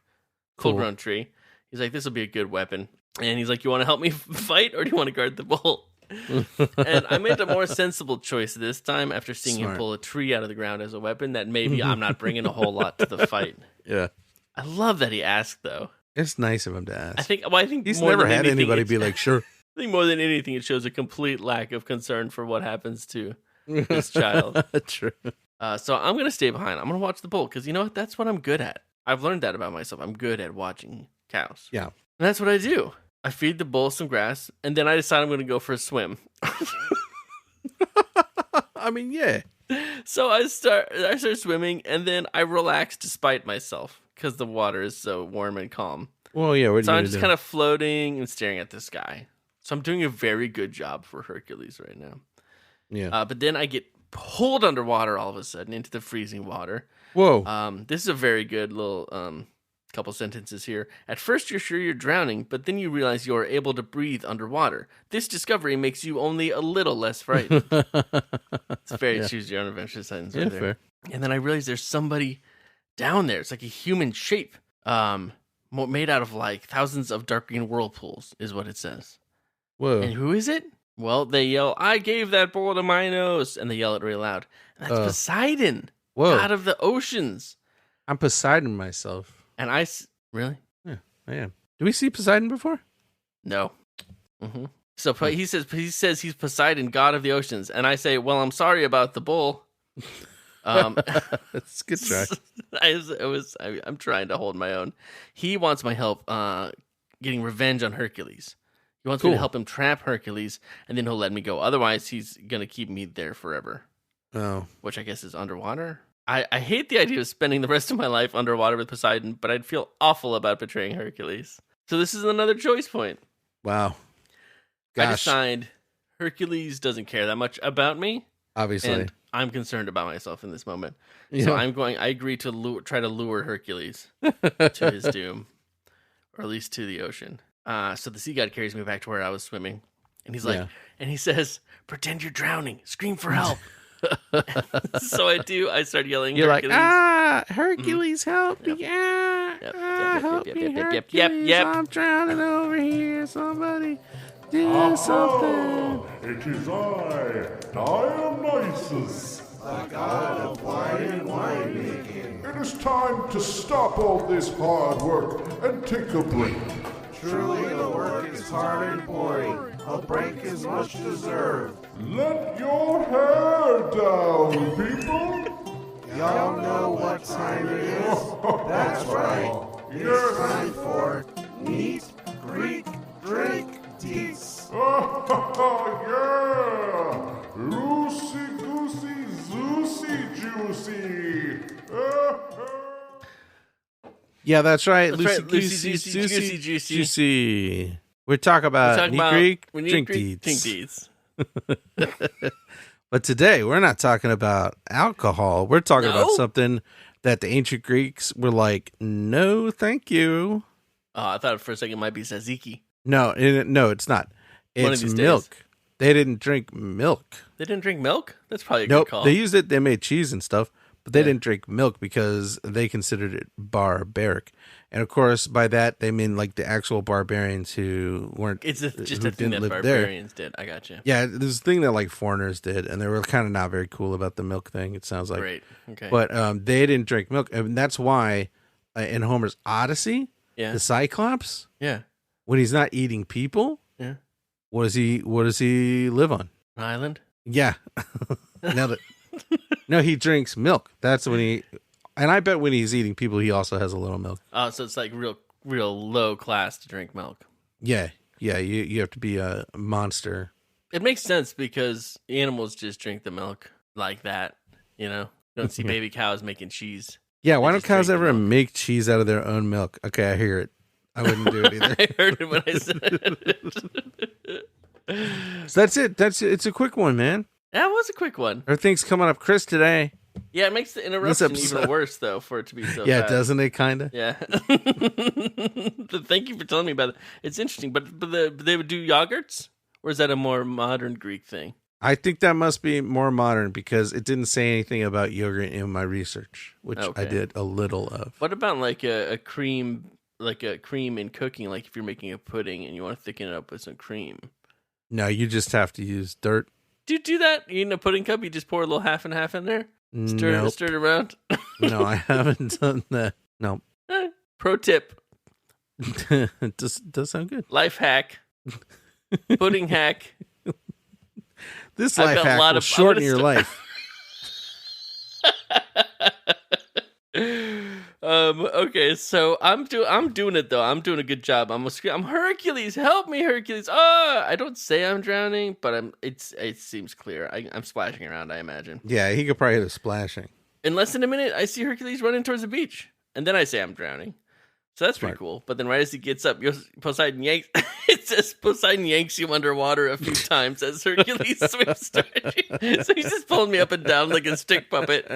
full-grown tree. He's like, this will be a good weapon. And he's like, you want to help me fight, or do you want to guard the bull? And I made a more sensible choice this time after seeing him pull a tree out of the ground as a weapon, that maybe I'm not bringing a whole lot to the fight. Yeah. I love that he asked, though. It's nice of him to ask. I think he's more never than had anything, anybody be like, sure. I think more than anything, it shows a complete lack of concern for what happens to this child. True. So I'm going to stay behind. I'm going to watch the bull because you know what? That's what I'm good at. I've learned that about myself. I'm good at watching cows. Yeah. And that's what I do. I feed the bull some grass, and then I decide I'm going to go for a swim. I mean, yeah. So I start swimming, and then I relax despite myself because the water is so warm and calm. Well, yeah. So I'm just kind of floating and staring at the sky. So I'm doing a very good job for Hercules right now. Yeah. But then I get pulled underwater all of a sudden into the freezing water. Whoa. This is a very good little couple sentences here. At first, you're sure you're drowning, but then you realize you are able to breathe underwater. This discovery makes you only a little less frightened. It's a very choose your own adventure sentence right there. Fair. And then I realize there's somebody down there. It's like a human shape, made out of like thousands of dark green whirlpools, is what it says. Whoa. And who is it? Well, they yell, I gave that bull to Minos, and they yell it real loud. And that's Poseidon, god of the oceans. I'm Poseidon myself. And really? Yeah, I am. Did we see Poseidon before? No. Mm-hmm. So he says he's Poseidon, god of the oceans, and I say, well, I'm sorry about the bull. That's a good try. I'm trying to hold my own. He wants my help getting revenge on Hercules. He wants me to help him trap Hercules, and then he'll let me go. Otherwise, he's going to keep me there forever. Oh. Which I guess is underwater. I hate the idea of spending the rest of my life underwater with Poseidon, but I'd feel awful about betraying Hercules. So this is another choice point. Wow. Gosh. I decide Hercules doesn't care that much about me. Obviously. And I'm concerned about myself in this moment. Yeah. So I agree to try to lure Hercules to his doom, or at least to the ocean. So the sea god carries me back to where I was swimming. And he's like, and he says, pretend you're drowning, scream for help. So I do. I start yelling. You're Hercules. Like, Hercules, help me! Help me, Hercules! I'm drowning over here. Somebody do something. It is I, Dionysus, the god of wine and winemaking. It is time to stop all this hard work and take a break. Truly the work is hard and boring. A break is much deserved. Let your hair down, people. Y'all know what time it is. That's right. It's time for Meet, Greek, Drink, Deets. Yeah! Loosey goosey, zoosey juicy. Yeah, that's right. That's Loosey juicy. juicy. We're talking about Greek drink deeds. But today we're not talking about alcohol. We're talking about something that the ancient Greeks were like, no, thank you. I thought for a second it might be tzatziki. No, it's not. It's milk. Days. They didn't drink milk. They didn't drink milk? That's probably a good call. They used it. They made cheese and stuff, but they didn't drink milk because they considered it barbaric. And of course, by that they mean like the actual barbarians who weren't. It's just who a thing didn't that live there. barbarians did. I got you. Yeah, there's a thing that like foreigners did, and they were kind of not very cool about the milk thing. It sounds like. Great. Okay. But they didn't drink milk, and that's why in Homer's Odyssey, the Cyclops, when he's not eating people, what does he live on? An island. Yeah. No, he drinks milk. That's when he. And I bet when he's eating people, he also has a little milk. Oh, so it's like real low class to drink milk. Yeah. You have to be a monster. It makes sense because animals just drink the milk like that. You don't see baby cows making cheese. Yeah, why don't cows ever make cheese out of their own milk? Okay, I hear it. I wouldn't do it either. I heard it when I said it. So that's it. It's a quick one, man. That was a quick one. Everything's coming up Chris today. Yeah, it makes the interruption even worse, though, for it to be so Yeah, fast. doesn't it, kind of? Yeah. Thank you for telling me about it. It's interesting, but they would do yogurts? Or is that a more modern Greek thing? I think that must be more modern because it didn't say anything about yogurt in my research, which I did a little of. What about like a cream in cooking, like if you're making a pudding and you want to thicken it up with some cream? No, you just have to use dirt. Do you do that? In a pudding cup, you just pour a little half and half in there? Stir it around? No, I haven't done that. No. Pro tip. It does sound good. Life hack. Pudding hack. This life hack will shorten your life. Okay, so I'm doing it though. I'm doing a good job. I'm Hercules. Help me, Hercules. I don't say I'm drowning, but it seems clear. I'm splashing around, I imagine. Yeah, he could probably hear the splashing. In less than a minute, I see Hercules running towards the beach, and then I say I'm drowning. So that's pretty cool. But then right as he gets up, Poseidon yanks. It says Poseidon yanks you underwater a few times as Hercules swims towards you. So he's just pulling me up and down like a stick puppet.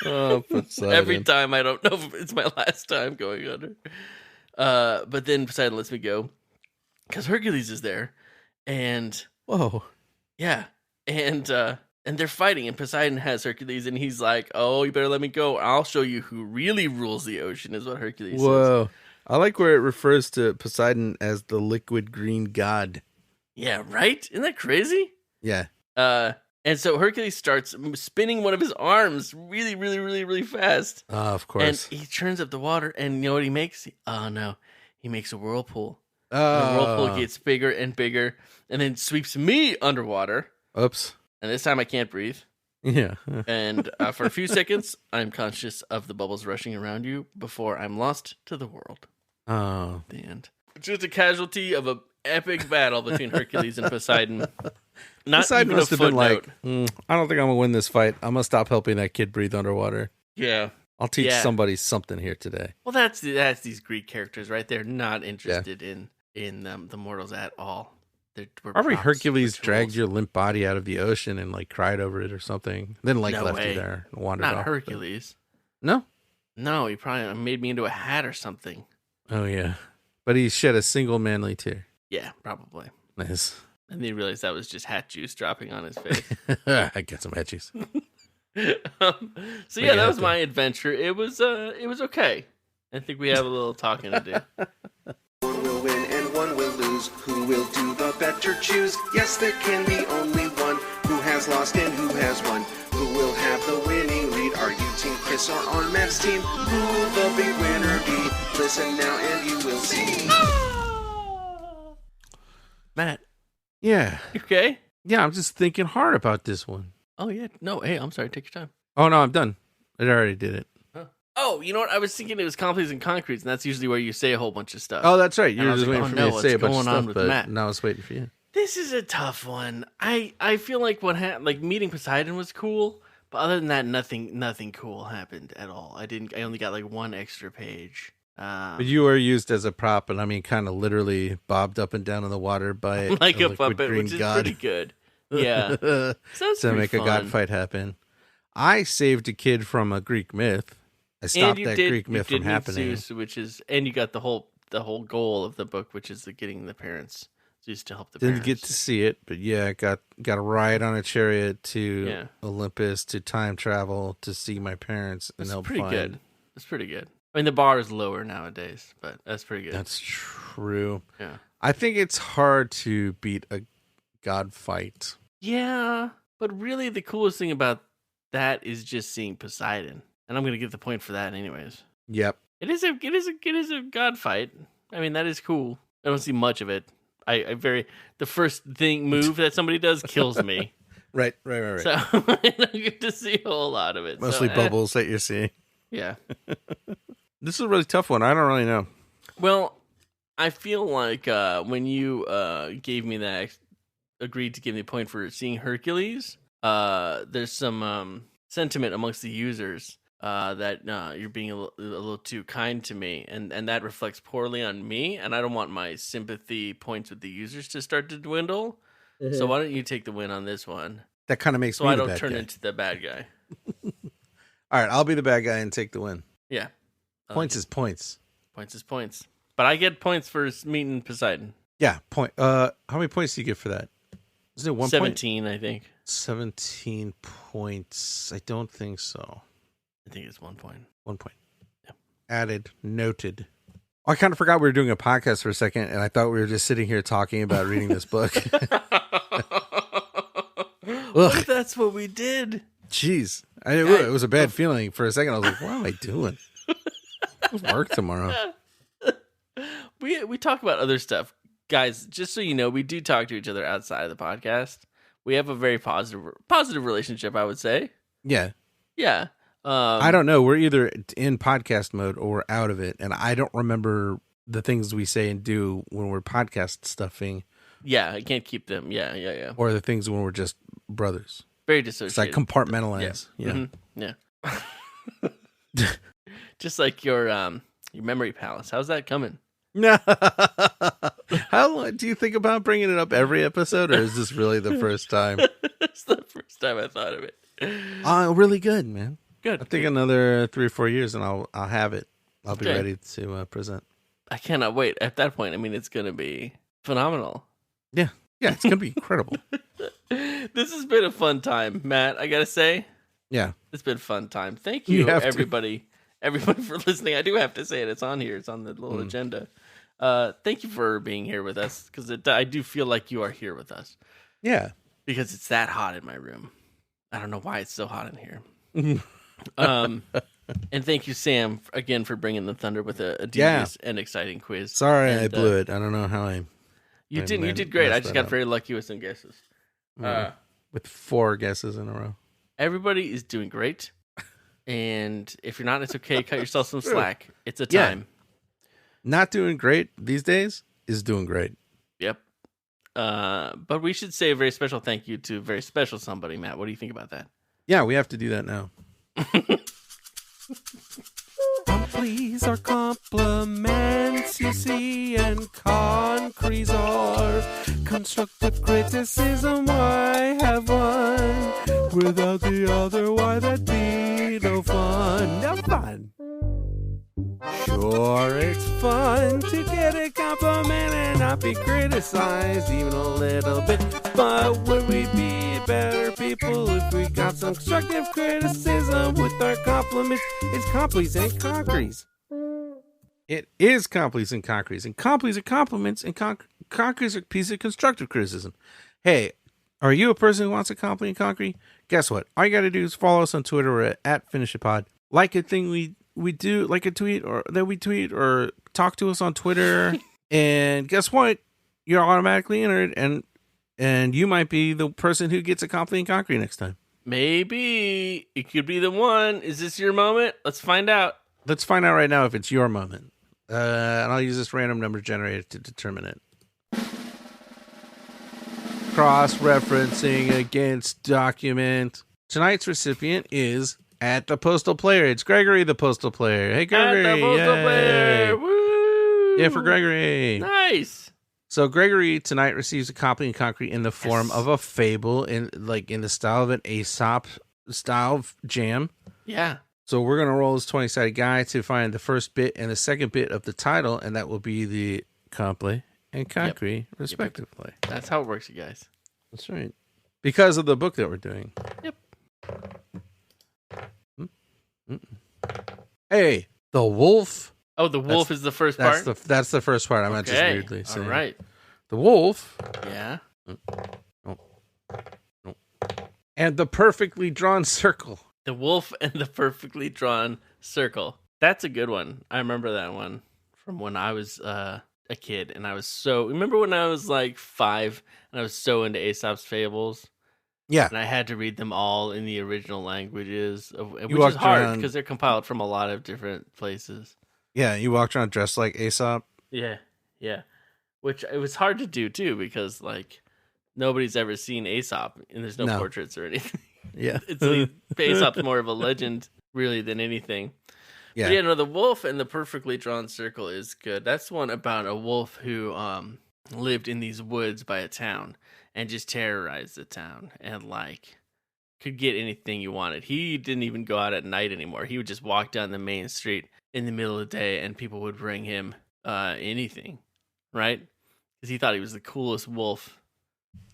Oh, Poseidon. Every time. I don't know if it's my last time going under. But then Poseidon lets me go because Hercules is there, and yeah, and they're fighting, and Poseidon has Hercules, and he's like, "Oh, you better let me go. I'll show you who really rules the ocean," is what Hercules says. I like where it refers to Poseidon as the liquid green god. Yeah, right? Isn't that crazy? Yeah. And so Hercules starts spinning one of his arms really, really, really, really fast. Of course. And he turns up the water, and you know what he makes? He makes a whirlpool. The The whirlpool gets bigger and bigger, and then sweeps me underwater. Oops. And this time I can't breathe. Yeah. And for a few seconds, I'm conscious of the bubbles rushing around you before I'm lost to the world. Oh. The end. Just a casualty of an epic battle between Hercules and Poseidon. Not Poseidon even must a have been footnote. like, I don't think I'm going to win this fight. I'm going to stop helping that kid breathe underwater. Yeah. I'll teach somebody something here today. Well, that's these Greek characters, right? They're not interested in the mortals at all. Probably Hercules dragged your limp body out of the ocean and like cried over it or something. Then like left you there and wandered off. Not Hercules. No? No, he probably made me into a hat or something. Oh, yeah. But he shed a single manly tear. Yeah, probably. Nice. And then he realized that was just hat juice dropping on his face. I get some hat juice. So yeah, that was my adventure. It was okay. I think we have a little talking to do. One will win and one will lose. Who will do the better choose? Yes, there can be only one. Who has lost and who has won? Who will have the winning lead? Are you Team Chris or on Matt's team? Who will the big winner be? Listen now and you will see. Matt. Yeah. You okay? Yeah, I'm just thinking hard about this one. Oh, yeah. No, hey, I'm sorry. Take your time. Oh, no, I'm done. I already did it. Oh, you know what? I was thinking it was complex and concretes, and that's usually where you say a whole bunch of stuff. Oh, that's right. You And I were was just like, waiting oh, for me no, to say a what's bunch of going on stuff, with but Matt? now I was waiting for you. This is a tough one. I feel like like meeting Poseidon was cool, but other than that, nothing cool happened at all. I only got like one extra page. But you were used as a prop, and I mean, kind of literally bobbed up and down in the water by like a liquid puppet, green which is god. pretty good. Yeah, so that's to pretty make a fun. god fight happen. I saved a kid from a Greek myth. I stopped that Greek myth from happening. Zeus, and you got the whole goal of the book, which is getting the parents Just to help the Didn't parents. get to see it, but yeah, got a ride on a chariot to Olympus to time travel to see my parents and That's help pretty find. good. That's pretty good. I mean, the bar is lower nowadays, but that's pretty good. That's true. Yeah. I think it's hard to beat a god fight. Yeah, but really the coolest thing about that is just seeing Poseidon. And I'm going to give the point for that anyways. Yep. It is a god fight. I mean, that is cool. I don't see much of it. The first move that somebody does kills me. Right. So I don't get to see a whole lot of it. Mostly bubbles that you're seeing. Yeah. This is a really tough one. I don't really know. Well, I feel like when you agreed to give me a point for seeing Hercules, there's some sentiment amongst the users that you're being a little too kind to me, and that reflects poorly on me, and I don't want my sympathy points with the users to start to dwindle. Mm-hmm. So why don't you take the win on this one? That kind of makes me so I the don't bad turn guy. into the bad guy. All right, I'll be the bad guy and take the win. Yeah. Points is points. Points is points. But I get points for meeting Poseidon. Yeah, point. How many points do you get for that? Is it 1 17, point? I think. 17 points. I don't think so. I think it's 1 point. 1 point. Yeah. Added. Noted. Oh, I kind of forgot we were doing a podcast for a second, and I thought we were just sitting here talking about reading this book. What if that's what we did? Jeez. It was a bad feeling. For a second, I was like, what am I doing? I work tomorrow. We talk about other stuff. Guys, just so you know, we do talk to each other outside of the podcast. We have a very positive relationship, I would say. Yeah. Yeah. I don't know. We're either in podcast mode or we're out of it, and I don't remember the things we say and do when we're podcast stuffing. Yeah, I can't keep them. Yeah. Or the things when we're just brothers. Very It's dissociated. like compartmentalize. Yeah. Mm-hmm. Yeah. Just like your memory palace. How's that coming? No. How long do you think about bringing it up every episode, or is this really the first time? It's the first time I thought of it. Really good, man. Good. I think another 3 or 4 years, and I'll have it. I'll be Okay. ready to present. I cannot wait. At that point, I mean, it's going to be phenomenal. Yeah, it's gonna be incredible. This has been a fun time, Matt. I gotta say, Yeah, it's been a fun time. Thank You you, have to. everybody for listening. I do have to say it. It's on here. It's on the little agenda. Thank you for being here with us, because I do feel like you are here with us, yeah. because it's that hot in my room. I don't know why it's so hot in here. And thank you, Sam, again for bringing the thunder with a devious and exciting quiz. Sorry, And, I blew it. I don't know how You I did great. I messed just that got up. very lucky with some guesses. with 4 guesses in a row. Everybody is doing great. And if you're not, it's okay. Cut yourself some slack. It's a Yeah. time. Not doing great these days is doing great. Yep. But we should say a very special thank you to a very special somebody, Matt. What do you think about that? Yeah, we have to do that now. Please are compliments you see, and concretes are constructive criticism. Why have one without the other? Why that'd be no fun? No fun. Sure, it's fun to get a compliment and not be criticized even a little bit. But would we be better people if we got some constructive criticism with our compliments? It's complies and concretes. It is complies and concretes. And complies are compliments, and concretes are a piece of constructive criticism. Hey, are you a person who wants a compliment and concrete? Guess what? All you got to do is follow us on Twitter. We're at finishitpod. Like a thing we do, like a tweet or that we tweet, or talk to us on Twitter. And guess what? You're automatically entered, and you might be the person who gets a compliment and concrete next time. Maybe it could be the one. Is this your moment? Let's find out. Let's find out right now if it's your moment. And I'll use this random number generator to determine it. Cross-referencing against document. Tonight's recipient is at the Postal Player. It's Gregory the Postal Player. Hey, Gregory. At the Postal Yay. Player. Woo! Yeah, for Gregory. Nice. So Gregory tonight receives a copy in concrete in the form of a fable, in the style of an Aesop style jam. Yeah. So we're going to roll this 20-sided guy to find the first bit and the second bit of the title, and that will be the compli and concrete, respectively. That's how it works, you guys. That's right. Because of the book that we're doing. Yep. Hey, the wolf. Oh, the wolf is the first part? That's the first part. I'm not just Okay. weirdly saying. All right. The wolf. Yeah. And the perfectly drawn circle. The wolf and the perfectly drawn circle. That's a good one. I remember that one from when I was a kid, and I was so... Remember when I was like 5, and I was so into Aesop's Fables? Yeah. And I had to read them all in the original languages, which is walked hard around- because they're compiled from a lot of different places. Yeah, you walked around dressed like Aesop. Yeah, yeah. Which it was hard to do, too, because, like, nobody's ever seen Aesop, and there's no portraits or anything. Yeah. Aesop's more of a legend, really, than anything. Yeah. But yeah, no, the wolf and the perfectly drawn circle is good. That's one about a wolf who lived in these woods by a town and just terrorized the town and, like, could get anything you wanted. He didn't even go out at night anymore. He would just walk down the main street in the middle of the day, and people would bring him anything, right? Because he thought he was the coolest wolf.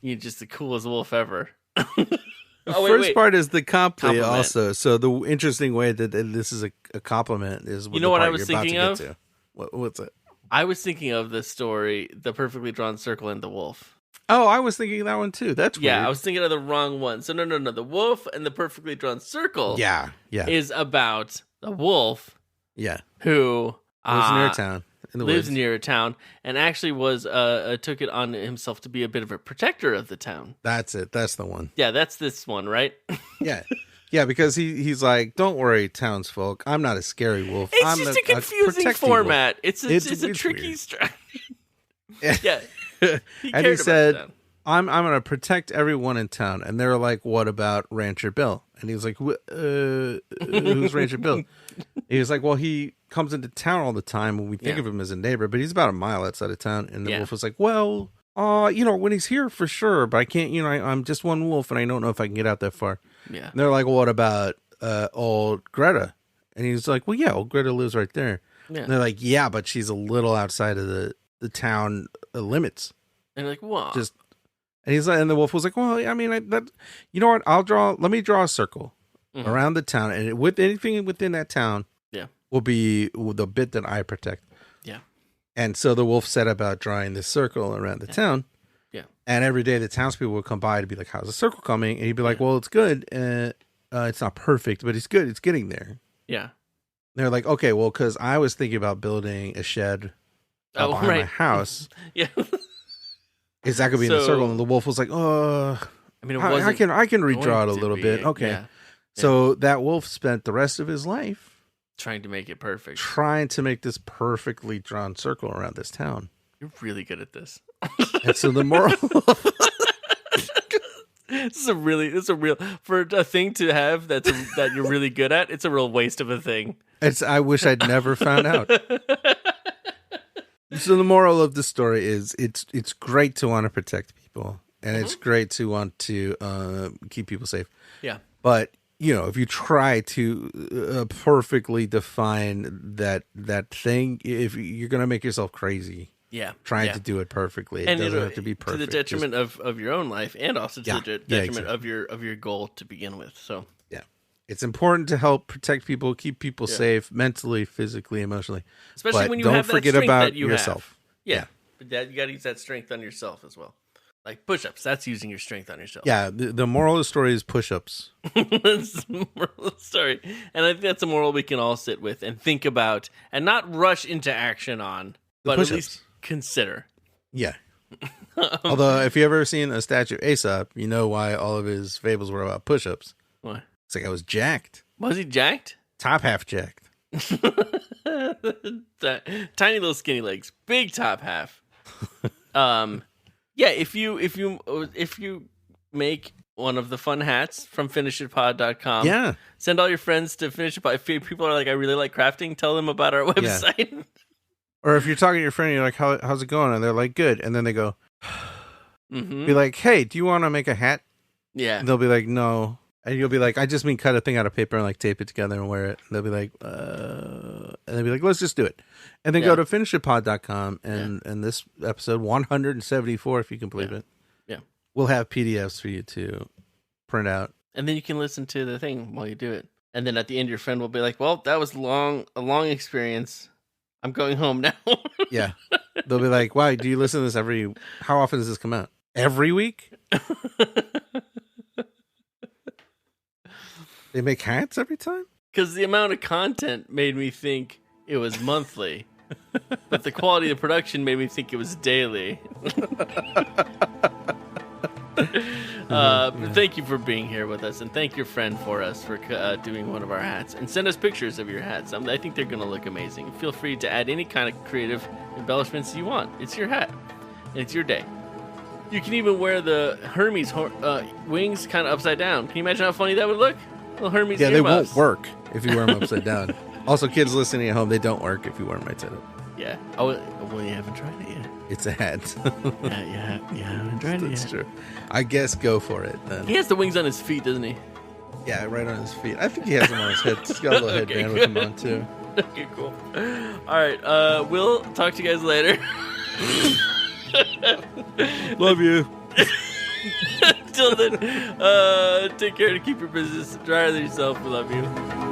Just the coolest wolf ever. The first part is the compliment also. So the interesting way that this is a compliment is you know what I was thinking of? What's it? I was thinking of the story, The Perfectly Drawn Circle and the Wolf. Oh, I was thinking of that one too. That's weird. I was thinking of the wrong one. So no. The Wolf and the Perfectly Drawn Circle. Yeah. Is about a wolf. Yeah. Who lives near a town. Lives near a town, and actually was took it on himself to be a bit of a protector of the town. That's it. That's the one. Yeah, that's this one, right? Yeah. Yeah, because he's like, don't worry, townsfolk. I'm not a scary wolf. It's I'm just a confusing format. It's a tricky strategy. Yeah. And he said, I'm going to protect everyone in town. And they're like, what about Rancher Bill? And he was like, who's Rancher Bill? He was like, well, he comes into town all the time when we think of him as a neighbor, but he's about a mile outside of town. And the wolf was like, well, when he's here for sure, but I can't, I'm just one wolf and I don't know if I can get out that far. Yeah. And they're like, well, what about old Greta? And he's like, well, yeah, old Greta lives right there. Yeah. And they're like, yeah, but she's a little outside of the town limits. And like, what? And he's like, and the wolf was like, well, I mean, you know what? Let me draw a circle around the town, and with anything within that town, will be the bit that I protect. Yeah. And so the wolf set about drawing this circle around the town. Yeah. And every day the townspeople would come by to be like, how's the circle coming? And he'd be like, well, it's good. It's not perfect, but it's good. It's getting there. Yeah. They're like, okay, well, because I was thinking about building a shed behind my house. Yeah. Is that gonna be in the circle? And the wolf was like, "Oh, I mean, I can redraw it a little bit." Okay, yeah. So that wolf spent the rest of his life trying to make it perfect, trying to make this perfectly drawn circle around this town. You're really good at this. And so the moral, it's a real for a thing to have that you're really good at. It's a real waste of a thing. I wish I'd never found out. So the moral of the story is it's great to want to protect people, and it's great to want to keep people safe. Yeah. But, if you try to perfectly define that thing, if you're going to make yourself crazy. Yeah. Trying to do it perfectly. It doesn't have to be perfect. To the detriment of your own life, and also to the detriment of your goal to begin with. So it's important to help protect people, keep people safe, mentally, physically, emotionally. Especially when you have that strength that you yourself. Yeah. But you got to use that strength on yourself as well. Like push-ups, that's using your strength on yourself. Yeah, the moral of the story is push-ups. That's the moral of the story. And I think that's a moral we can all sit with and think about and not rush into action on, but at least consider. Yeah. Although, if you ever seen a statue of Aesop, you know why all of his fables were about push-ups. Why? It's like I was jacked. Was he jacked? Top half jacked. Tiny little skinny legs, big top half. Yeah, if you make one of the fun hats from finishitpod.com, send all your friends to finishitpod. If people are like, I really like crafting, tell them about our website. Yeah. Or if you're talking to your friend, you're like, how's it going? And they're like, good. And then they go, be like, hey, do you want to make a hat? Yeah. And they'll be like, no. And you'll be like, I just mean cut a thing out of paper and like tape it together and wear it. And they'll be like, and they'd be like, let's just do it. And then go to finishitpod.com and this episode 174, if you can believe it. Yeah. We'll have PDFs for you to print out. And then you can listen to the thing while you do it. And then at the end, your friend will be like, well, that was a long experience. I'm going home now. Yeah. They'll be like, why do you listen to this how often does this come out? Every week? They make hats every time? Because the amount of content made me think it was monthly. But the quality of production made me think it was daily. But thank you for being here with us, and thank your friend for us for doing one of our hats. And send us pictures of your hats. I think they're going to look amazing. Feel free to add any kind of creative embellishments you want. It's your hat, and it's your day. You can even wear the Hermes wings kind of upside down. Can you imagine how funny that would look? Little Hermes Yeah, they earmuffs. won't work if you wear them upside down. Also, kids listening at home, they don't work if you wear them right side up. Yeah. Oh, well, you haven't tried it yet. It's a hat. Yeah, you haven't tried it That's yet. true. I guess go for it then. He has the wings on his feet, doesn't he? Yeah, right on his feet. I think he has them on his head. He's got a little Okay, headband with him on too. Okay, cool. All right, we'll talk to you guys later. Love you. Until then, take care to keep your business drier than yourself. We love you.